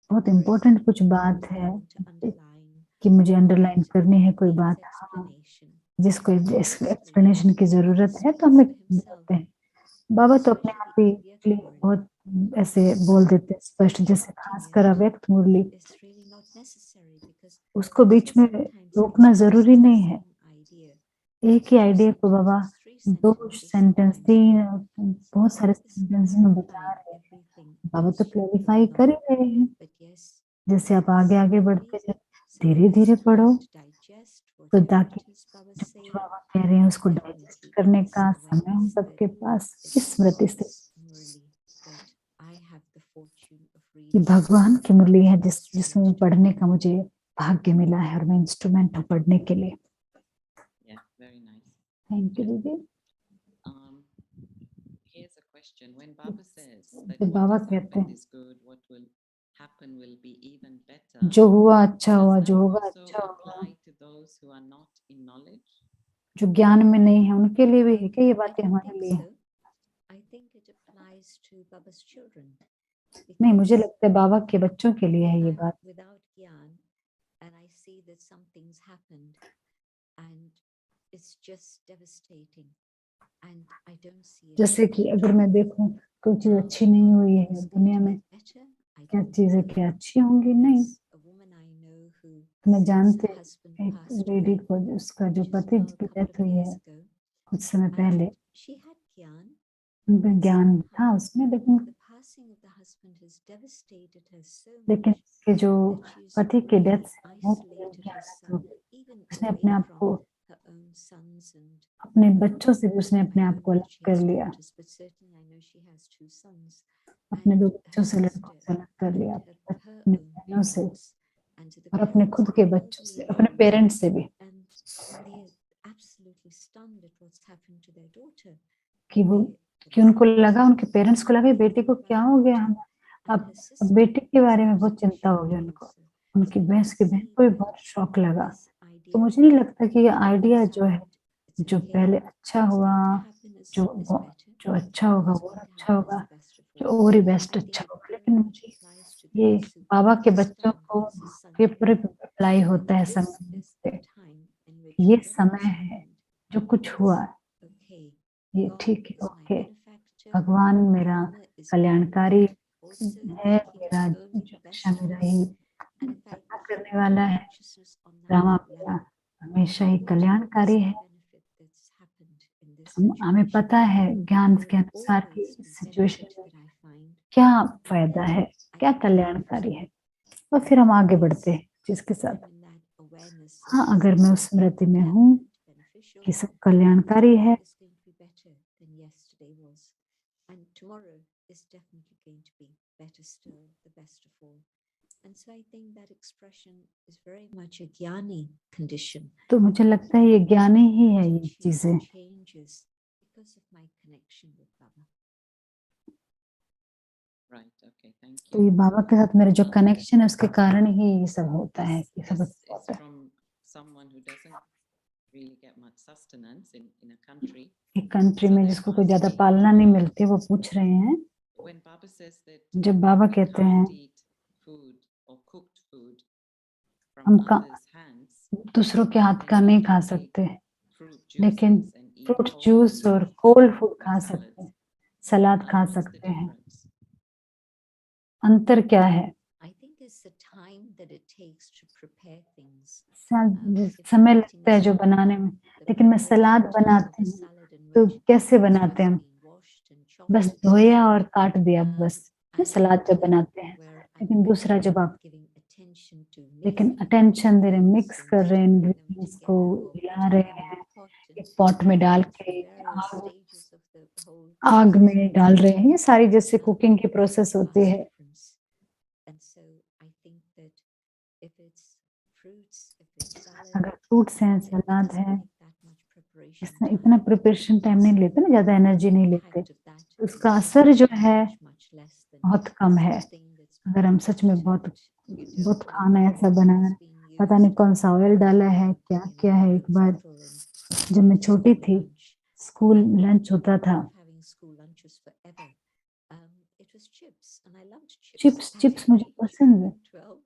बहुत very इम्पोर्टेंट कुछ something बात that I है want to underline, कि मुझे अंडरलाइन that करनी है कोई needs बात, हाँ, explanation. जिसको Mostly, एक्सप्लेनेशन की जरूरत Baba है, तो speaks हमें for himself, बोलते हैं। बाबा तो अपने आप especially ही Avyakt Murli. बहुत ऐसे बोल देते हैं स्पष्ट, जैसे Interrupting खासकर it अव्यक्त मुरली, is really not necessary because उसको बीच में sometimes रोकना it's जरूरी just the नहीं है। same idea. एक ही Two आइडिया को बाबा sentences, three 2 sentences sentence, sometimes. 3 बहुत So सारे Baba is सेंटेंस में बता clarifying रहे हैं। everything बाबा तो as you go क्लैरिफाई कर ही along. रहे हैं। But yes, जैसे आप आगे आगे बढ़ते slowly, जाए, so धीरे धीरे as to पढ़ो, digest तो whatever ताकि it is Baba जो कुछ saying. बाबा कह रहे हैं उसको डाइजेस्ट Definitely, करने this का समय हम awareness that सबके पास, इस it's स्मृति से God's Murli that I have the fortune of कि reading. भगवान की मुरली है and जिसमें instrument to पढ़ने का play. मुझे भाग्य मिला है, और मैं इंस्ट्रूमेंट हूँ पढ़ने के लिए। Yeah, very nice. Thank you दीदी। Here's a question. When Baba says that जब what बाबा has कहते happened हैं is good, what will happen will be even better, जो हुआ अच्छा does हुआ, that जो होगा also अच्छा होगा, apply to those who are not in knowledge? जो ज्ञान में नहीं है उनके लिए भी है क्या ये I बातें don't हमारे think लिए? so. I think it applies to Baba's children. नहीं, मुझे Because लगता है बाबा के बच्चों के लिए है when ये I'm बात। without Gyan and I see that something's happened and it's just devastating and I don't see it जैसे कि getting अगर मैं देखूं कोई चीज how अच्छी नहीं हुई है it's going दुनिया to में, get better, I क्या don't चीजें know. क्या अच्छी होंगी? नहीं। There's a woman I know who, मैं since जानते her husband एक passed लेडी away, को उसका जो which is पति now a की couple डेथ of हुई years है ago, कुछ समय पहले, and she had Gyan, उनका but ज्ञान था somehow उसमें, लेकिन the passing of the husband has devastated her so लेकिन much उसके जो that she's पति की डेथ really से बहुत isolated गहरा herself, तो even उसने away अपने आप from को, her own sons and अपने बच्चों से भी उसने I अपने आप don't को know अलग if she कर has लिया, daughters, but certainly I know she has 2 sons अपने and दो her बच्चों से, लड़कों sister से अलग कर and लिया, her अपनी own बहनों से parents and to the और अपने parents खुद of के the बच्चों से, elderly अपने ones, पेरेंट्स से भी, and they're absolutely stunned at what's happened to their daughter. कि वो, They कि उनको लगा, उनके पेरेंट्स को लगा ये बेटी को क्या हो गया हम, and her अब sister बेटी के was बारे में बहुत absolutely चिंता हो shocked गई उनको, also. उनकी So I बहस की बहन see को भी that बहुत शौक लगा। this तो idea मुझे नहीं of लगता कि ये आइडिया what's जो है, happened, it's जो okay, पहले अच्छा what's हुआ, going to happen is better, जो अच्छा होगा what's वो going to अच्छा happen is होगा, the best of जो all. और ही बेस्ट I अच्छा think it होगा। very लेकिन much मुझे applies to ये those who बाबा के बच्चों understand को this is के Sangat. पूरे अप्लाई होता है This संगम is से। a time in which ये whatever समय has है, happened जो कुछ हुआ is okay. ये God ठीक है, is my ओके, benefactor. भगवान मेरा Mama is कल्याणकारी also है, thinking मेरा only जो the best हमेशा for मेरा us. He And if I भला keep करने my वाला है, consciousness on that रामा मेरा level, हमेशा ही what is कल्याणकारी the है। benefit that's happened in this हमें situation? पता है ज्ञान There के will अनुसार ही always इस be सिचुएशन benefit में that I find. क्या And फायदा then है, I क्या can कल्याणकारी connect. है, और फिर हम आगे Yes, बढ़ते हैं जिसके if साथ। I'm in that awareness that हाँ, this अगर is मैं उस स्मृति में हूँ benevolent, beneficial, कि सब then कल्याणकारी है, tomorrow is going to be better than yesterday was. And tomorrow is definitely going to be better still, the best of all. And so I think that expression is very much a jnani condition. तो मुझे लगता है ये ज्ञानी ही है ये Attitude चीजें। changes because of my connection with Baba. Right, okay, thank तो ये you. बाबा के साथ मेरा जो कनेक्शन है उसके कारण ही ये सब होता है, ये सब This अच्छा is होता है। from someone who doesn't really get much sustenance in a country. एक कंट्री So में they're जिसको कोई ज्यादा asking, पालना नहीं मिलती, वो पूछ रहे हैं, when Baba says that जब बाबा we कहते हैं can't eat food or cooked food हम from others' hands, दूसरों के हाथ then का we नहीं can खा take सकते, fruit लेकिन juices and eat fruit cold juice food और कोल्ड फूड or खा salads. सकते हैं, सलाद खा What's the सकते हैं। difference? अंतर क्या है? I think it's the time that it takes to prepare things. शायद If I'm समय eating लगता a है जो salad, बनाने में, the लेकिन मैं prepared सलाद footage of बनाती the हूँ salad in तो which कैसे it's बनाते हैं just हम? been washed and chopped बस and धोया stuff. और काट दिया बस, ये And सलाद जब another बनाते हैं। where I'm लेकिन दूसरा जब आप giving attention to लेकिन mixing अटेंशन दे रहे, ingredients मिक्स and कर रहे हैं putting them इंग्रेडिएंट्स को, together or हिला putting रहे them in हैं, a pot and एक पॉट में डाल going through के various आग stages of the whole आग process. में डाल रहे हैं, ये सारी जैसे कुकिंग की There's प्रोसेस a होती vast है। difference. And so I think that if it's fruits, if it's salad, अगर फ्रूट्स हैं, it सलाद doesn't है, take that much preparation इसमें time. इतना प्रिपरेशन टाइम नहीं लेते ना, ज्यादा एनर्जी नहीं लेते, Impact of that उसका is असर जो है much less than बहुत कम है। something that's अगर हम सच में cooked बहुत and you बहुत don't खाना know ऐसा what बनाया, oil's being पता नहीं used. कौन सा ऑयल डाला है, क्या क्या है। एक बार Subtle जब मैं and छोटी school थी, lunch. स्कूल And लंच होता था, having school lunches forever. It was chips, and I loved chips. Chips at chips that मुझे age, पसंद है। 12.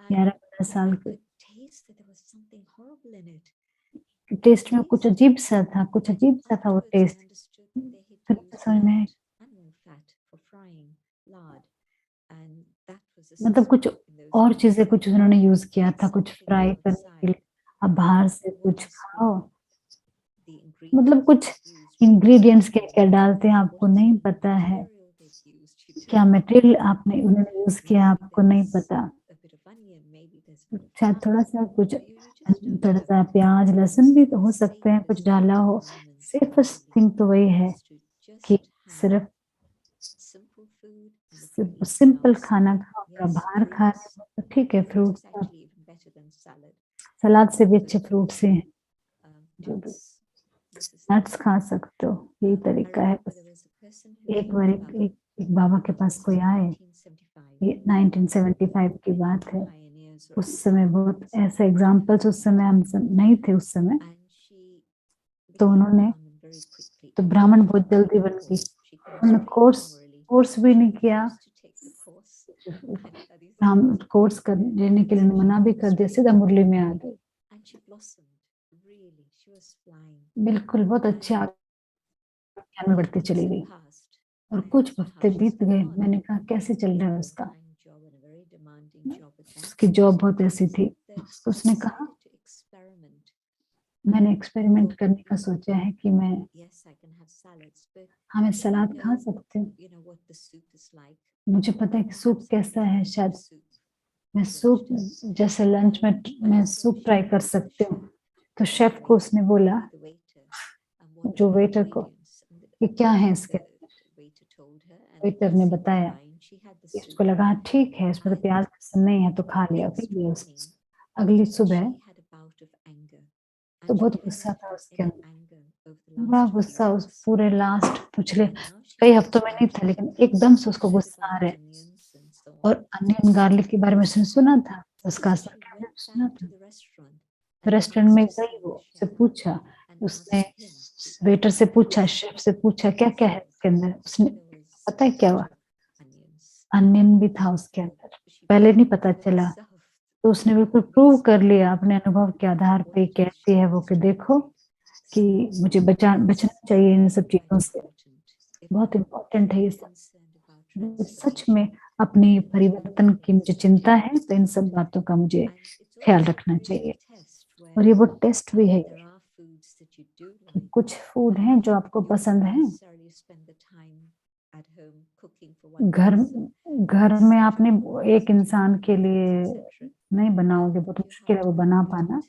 11-12 साल I के could taste that there was something horrible in it. Test में कुछ अजीब सा था, कुछ अजीब सा था वो Afterwards, I test. understood that they had फिर used समझ में fat, animal fat, for frying lard, and that was a मतलब कुछ system in those और days. चीजें कुछ उन्होंने यूज किया था, कुछ Something फ्राई करने के लिए। outside. अब बाहर से What कुछ has खाओ, been the मतलब ingredients कुछ they've used, what इंग्रेडिएंट्स क्या chemicals, क्या डालते हैं आपको what has नहीं been the पता है, material they've used, you क्या don't मटेरियल know. आपने उन्होंने यूज किया Maybe आपको नहीं there's पता, a bit of onion, maybe there's a bit of शायद थोड़ा garlic, सा कुछ, you just don't थोड़ा know. सा प्याज And लहसुन भी तो हो the सकते हैं, कुछ safest डाला way हो। to learn and safest survive thing तो वही है is to कि just have सिर्फ simple food, and if you're eating simple खाना outside, खाओ, अगर yes, बाहर खा रहे fruits. हो तो ठीक है, Fruit is fruits actually even better than salad. सलाद से भी अच्छे But फ्रूट्स हैं, जो भी nuts, this is nuts the खा सकते हो, यही I तरीका है remember बस। there was a एक बार एक बाबा के पास कोई आए, ये 1975 की बात है। उस समय बहुत ऐसे एग्जाम्पल्स उस समय हम सब नहीं थे उस समय, तो उन्होंने तो ब्राह्मण बहुत जल्दी बन गई। उन्होंने कोर्स भी नहीं किया, हम कोर्स लेने के लिए मना भी कर दिया, सीधा मुरली में आ गई। बिल्कुल बहुत अच्छे ज्ञान में बढ़ती चली गई। और कुछ हफ्ते बीत गए, मैंने कहा कैसे चल रहा है उसका, उसकी जॉब बहुत ऐसी थी। तो उसने कहा मैंने एक्सपेरिमेंट करने का सोचा है कि मैं सलाद खा सकती हूँ, मुझे पता है कि सूप कैसा है, शायद मैं सूप जैसे लंच में मैं सूप ट्राई कर सकती हूँ। तो शेफ को उसने बोला, जो वेटर को, कि क्या है इसके, वेटर ने बताया, इसको लगा ठीक है, इसमें तो प्याज पसंद नहीं है, तो खा लिया, पी लिया उसने। अगली सुबह तो बहुत गुस्सा था उसके अंदर, बड़ा गुस्सा, उस पूरे लास्ट पिछले कई हफ्तों में नहीं था, लेकिन एकदम से उसको गुस्सा आ रहा है। और अनियन गार्लिक के बारे में उसने सुना था, उसका असर क्या सुना था। रेस्टोरेंट में गई, वो उससे पूछा, उसने वेटर से पूछा, शेफ से पूछा क्या क्या है इसके अंदर, उसने पता है क्या हुआ, अनियन भी था उसके अंदर, पहले नहीं पता चला। तो उसने बिल्कुल प्रूव कर लिया अपने अनुभव के आधार पे, कहती है वो कि देखो कि मुझे बचना चाहिए इन सब चीजों से, बहुत इम्पोर्टेंट है ये सब। सच में अपने परिवर्तन की मुझे चिंता है, तो इन सब बातों का मुझे ख्याल रखना चाहिए। और ये वो टेस्ट भी है कि कुछ फूड हैं जो आपको पसंद है, घर में आपने एक इंसान के लिए नहीं बनाओगे, बहुत मुश्किल है वो बना पाना,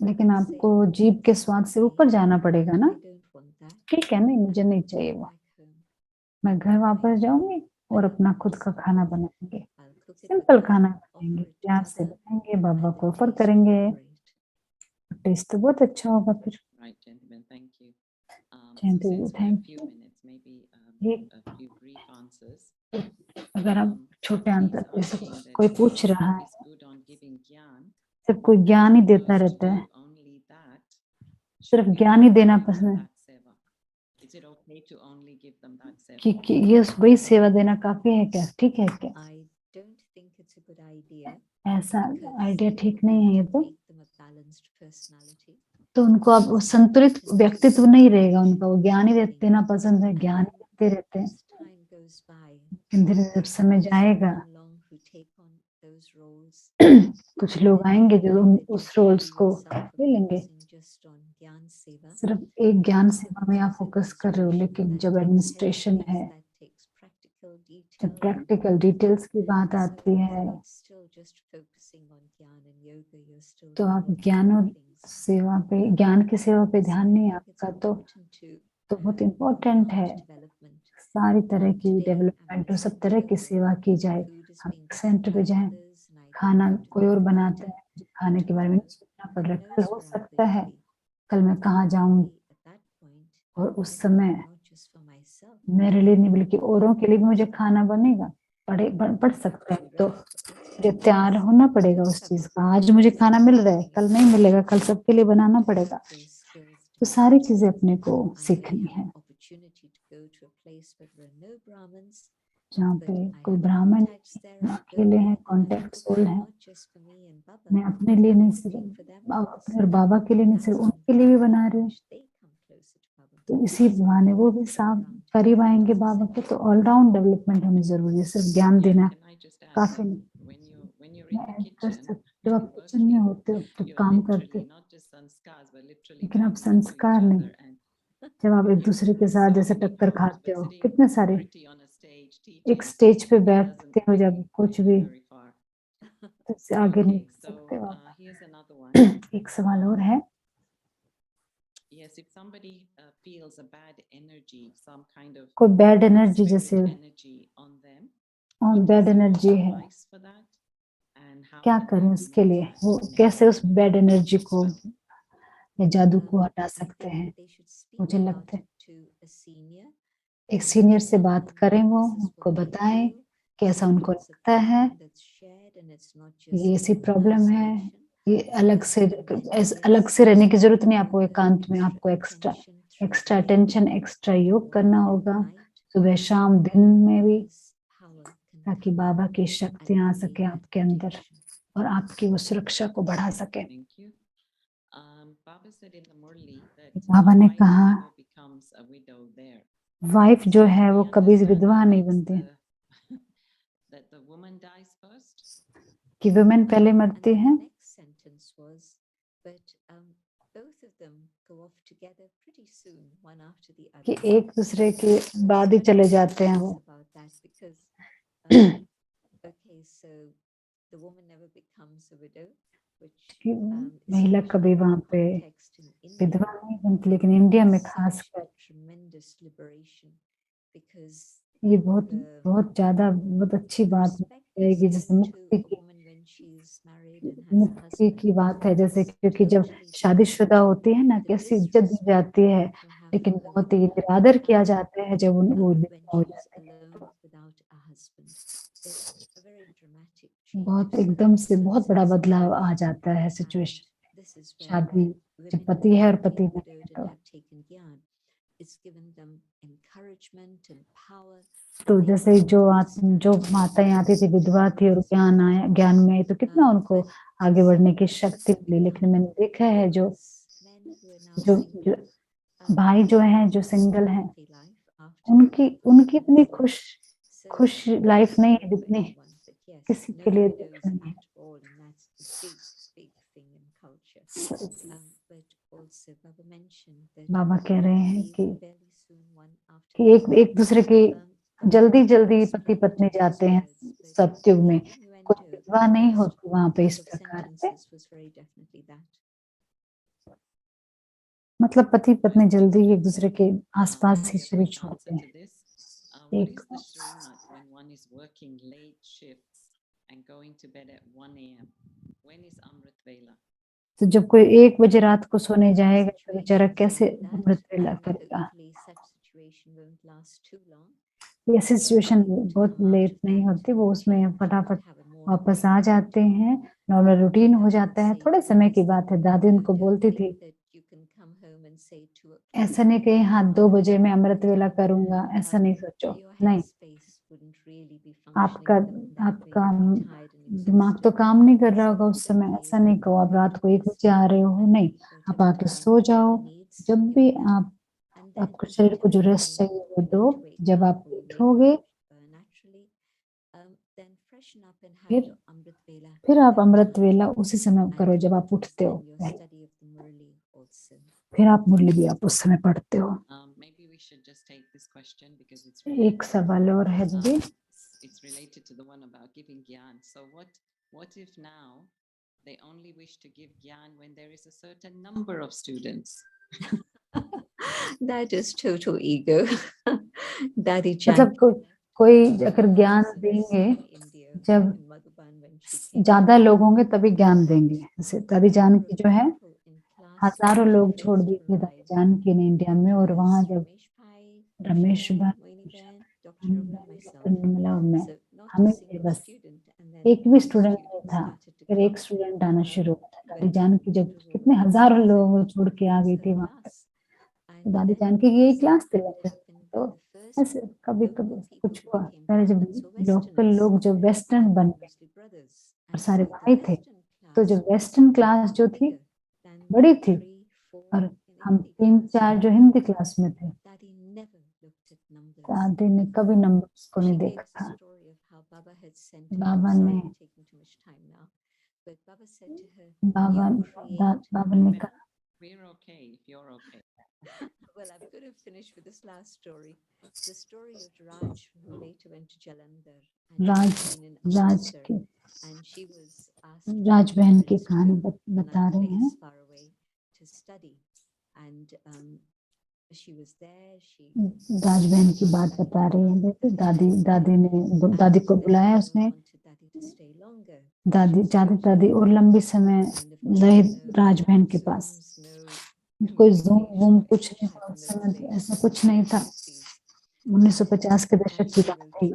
लेकिन आपको जीभ के स्वाद से ऊपर जाना पड़ेगा ना। ठीक है, नहीं मुझे नहीं चाहिए वो, मैं घर वापस जाऊंगी और अपना खुद का खाना बनाएंगे, सिंपल खाना बनाएंगे, प्यार से बनाएंगे, बाबा को ऑफर करेंगे, टेस्ट तो बहुत अच्छा होगा फिर। Right, gentlemen, thank you. Thank you, Since we have thank few you. minutes, maybe ये- a few brief answers. अगर आप छोटे अंतर He's जैसे asking that कोई पूछ रहा है, is good on giving gyan. सिर्फ कोई ज्ञान ही देता Just रहता do है, only that. सिर्फ Should we ज्ञान ही give देना them पसंद है, that seva? Is it okay to only give them that seva? कि ये वही सेवा देना काफी है क्या, ठीक है क्या, ऐसा आइडिया ठीक नहीं है ये तो उनको अब वो संतुलित व्यक्तित्व नहीं रहेगा उनका, वो ज्ञान ही देना पसंद है, ज्ञान ही देते रहते हैं, लेकिन धीरे धीरे समय जाएगा कुछ लोग आएंगे जो उस रोल्स को ले लेंगे। सिर्फ एक ज्ञान सेवा में आप फोकस कर रहे हो, लेकिन जब एडमिनिस्ट्रेशन है, जब प्रैक्टिकल डिटेल्स की बात आती है, तो आप ज्ञान और सेवा पे, ज्ञान की सेवा पे ध्यान नहीं है आपका, तो बहुत इम्पोर्टेंट है सारी तरह की डेवलपमेंट और सब तरह की सेवा की जाए। हम सेंटर पे जाएं, खाना कोई और बनाता है, खाने के बारे में नहीं सोचना पड़ रहा है, कल हो सकता है कल मैं कहाँ जाऊं, और उस समय मेरे लिए नहीं बल्कि औरों के लिए भी मुझे खाना बनेगा, पड़ सकता है, तो मुझे तैयार होना पड़ेगा उस चीज का। आज मुझे खाना मिल रहा है, कल नहीं मिलेगा, कल सबके लिए बनाना पड़ेगा, तो सारी चीजें अपने को सीखनी है। जहाँ पे कोई ब्राह्मण अकेले हैं, कॉन्टेक्ट सोल है, मैं अपने लिए नहीं सिर्फ अपने और बाबा के लिए नहीं, सिर्फ उनके लिए भी बना रही हूँ, तो इसी बहाने वो भी साफ करीब आएंगे बाबा के। तो ऑलराउंड डेवलपमेंट होनी जरूरी है, सिर्फ ज्ञान देना काफी नहीं। जब आप किचन में होते हो तो काम करते हो, लेकिन आप संस्कार नहीं, जब आप एक दूसरे के साथ जैसे टक्कर खाते हो, कितने सारे एक स्टेज पे बैठते हो, जब कुछ भी तो इससे आगे नहीं सकते हो आप। एक सवाल और है, Yes, if somebody feels a bad energy, some kind of कोई बैड एनर्जी spirit जैसे energy on them, what bad is your energy है, advice for that? And how क्या can करें we उसके लिए, remove वो that कैसे उस negative बैड एनर्जी को spell? या जादू को हटा सकते हैं। मुझे लगता है to a senior. एक सीनियर से बात करें, वो उनको बताएं कि ऐसा उनको लगता है, ये ऐसी प्रॉब्लम है, ये अलग से रहने की जरूरत नहीं, आपको एकांत में आपको एक्स्ट्रा अटेंशन, एक्स्ट्रा योग करना होगा सुबह शाम दिन में भी, ताकि बाबा की शक्ति आ सके आपके अंदर और आपकी वो सुरक्षा को बढ़ा सके। Thank you. Baba said in the Murli that बाबा ने wife कहा never becomes a widow there. Wife जो है वो We कभी understand विधवा that नहीं it's बनती, that the woman dies first. कि वुमेन पहले मरती है, Next sentence was, but both of them go off together pretty soon, one after the other. कि एक दूसरे के बाद ही चले जाते हैं वो। About that because, okay, so the woman never becomes a widow, which कि is महिला such कभी a वहां पे context in India. विधवा नहीं बनती, लेकिन इंडिया में Such खासकर a tremendous liberation because ये बहुत ज्यादा बहुत अच्छी बात है कि जैसे मुक्ति की बात है, जैसे क्योंकि जब शादीशुदा होती है ना, कैसी इज्जत दी जाती है, लेकिन बहुत ही निरादर किया जाता है जब वो विधवा हो जाते हैं। बहुत एकदम से बहुत बड़ा बदलाव आ जाता है सिचुएशन, शादी जब पति है और पति नहीं है तो जैसे जो माताएं आती थी, विधवा थी और ज्ञान में आई तो कितना उनको आगे बढ़ने की शक्ति मिली। लेकिन मैंने देखा है जो भाई जो हैं, जो सिंगल हैं, उनकी इतनी खुश लाइफ नहीं है जितनी किसी के लिए देखना है। बाबा कह रहे हैं कि एक दूसरे की जल्दी पति पत्नी जाते हैं सतयुग में, कोई विधवा नहीं होती वहां पे इस प्रकार से, मतलब पति पत्नी जल्दी एक दूसरे के आसपास ही शरीर छोड़ते हैं। एक when one is working late shifts and going to bed at 1 a.m. When is Amrit Vela? तो जब कोई 1 बजे रात को सोने जाएगा तो बेचारा कैसे अमृत वेला करेगा। ये सिचुएशन बहुत लेट नहीं होती, वो उसमें फटाफट वापस आ जाते हैं, नॉर्मल रूटीन हो जाता है। थोड़े समय की बात है, दादी उनको बोलती थी ऐसा नहीं कि हाँ 2 बजे मैं अमृत वेला करूंगा, ऐसा नहीं सोचो, नहीं, आपका दिमाग तो काम नहीं कर रहा होगा उस समय, ऐसा नहीं कहो आप रात को 1 बजे आ रहे हो, नहीं, आप आके सो जाओ, जब भी आपको शरीर को जो रेस्ट चाहिए वो दो, जब आप उठोगे फिर आप अमृत वेला उसी समय करो जब आप उठते हो, फिर आप मुरली भी आप उस समय पढ़ते हो। एक सवाल और है दीदी, it's related to the one about giving gyan. So what if now they only wish to give gyan when there is a certain number of students? That is total ego. Daddy मतलब कोई अगर ज्ञान देंगे, जब ज्यादा लोग होंगे तभी ज्ञान देंगे। जैसे दादी जानकी जो है, हजारों लोग छोड़ दिए थे दादी जानकी ने इंडिया में, और वहां जब रमेश निर्मला में हमें बस एक भी स्टूडेंट नहीं था, फिर एक स्टूडेंट आना शुरू हुआ था। दादी जानकी जब कितने हजारों लोग छोड़ के आ गई थी वहां पर, दादी जानकी की यही क्लास थी, तो ऐसे कभी कभी कुछ हुआ। पहले जब लोकल लोग जो वेस्टर्न बन गए और सारे भाई थे, तो जो वेस्टर्न क्लास जो थी बड़ी थी और हम 3-4 जो हिंदी क्लास में थे, दादी ने कभी नंबर्स को नहीं देखा। बाबा ने कहा We're okay if you're okay. Well, I'm going to finish with this last story. The story of Raj, who later went to Jalandhar. And she was asked राज बहन की कहानी बता रहे हैं। far away to study. And she was there. राज बहन की बात बता रही हैं। दादी को बुलाया उसने, दादी और लंबी समय रहे राज बहन के पास। कोई ज़ूम वूम कुछ नहीं था उस समय, तो ऐसा कुछ नहीं था। 1950 के दशक की बात थी।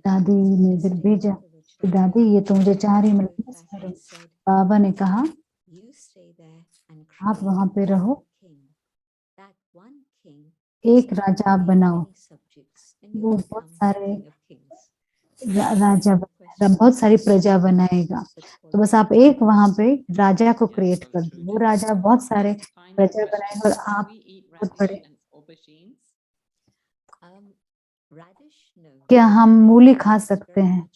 दादी ने फिर भेजा कि दादी ये तो मुझे 4 ही मिनट बस मेरे। बाबा ने कहा आप वहां पे रहो, एक राजा आप बनाओ। वो बहुत सारे राजा बहुत सारी प्रजा बनाएगा, तो बस आप एक वहां पे राजा को क्रिएट कर दो। वो राजा बहुत सारे प्रजा बनाएगा और आप बहुत बड़े। क्या हम मूली खा सकते हैं?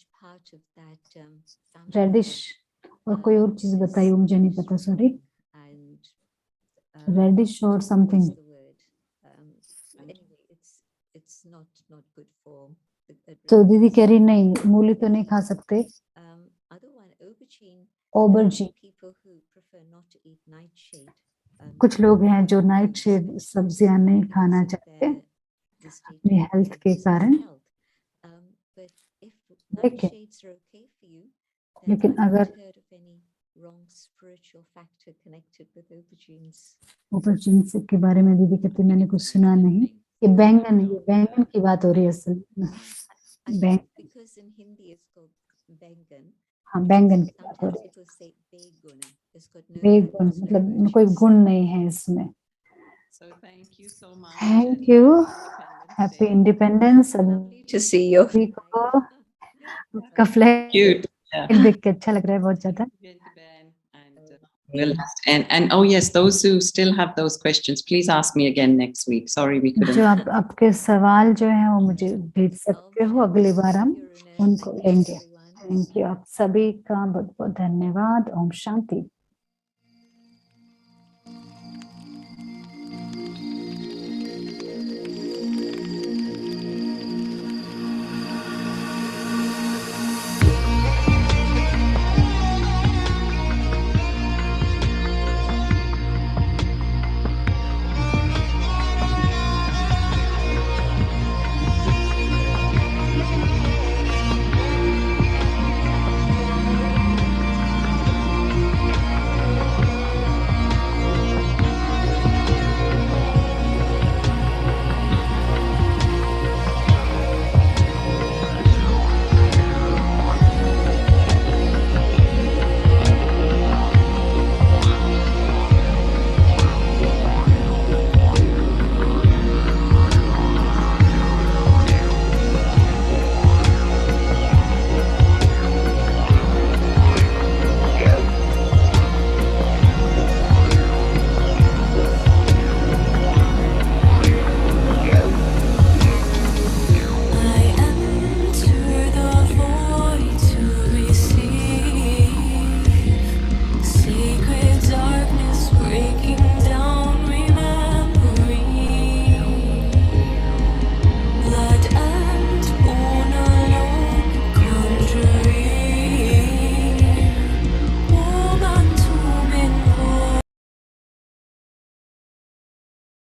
रेडिश और कोई और चीज बताइए, मुझे नहीं पता, सॉरी। रेडिश और समथिंग। तो दीदी कह रही नहीं, मूली तो नहीं खा सकते। ऑबरजी, कुछ लोग हैं जो नाइट शेड सब्जियां नहीं खाना चाहते अपनी हेल्थ के कारण। लेकिन अगर ऑपरचुनिटी के बारे में दीदी कहती मैंने कुछ सुना नहीं। ये बैंगन है, ये बैंगन की बात हो रही है असल में। हाँ, बैंगन की बात हो रही है। बेगुन मतलब कोई गुण नहीं है इसमें। Thank you, happy independence To see you. सभी को। उसका फ्लैग Cute. Yeah. देख के अच्छा लग रहा है बहुत ज्यादा। And oh yes, those who still have those questions, please ask me again next week. Sorry we couldn't. जो आपके सवाल जो है वो मुझे भेज सकते हो, अगली बार हम उनको लेंगे। थैंक यू, आप सभी का बहुत बहुत धन्यवाद। ओम शांति।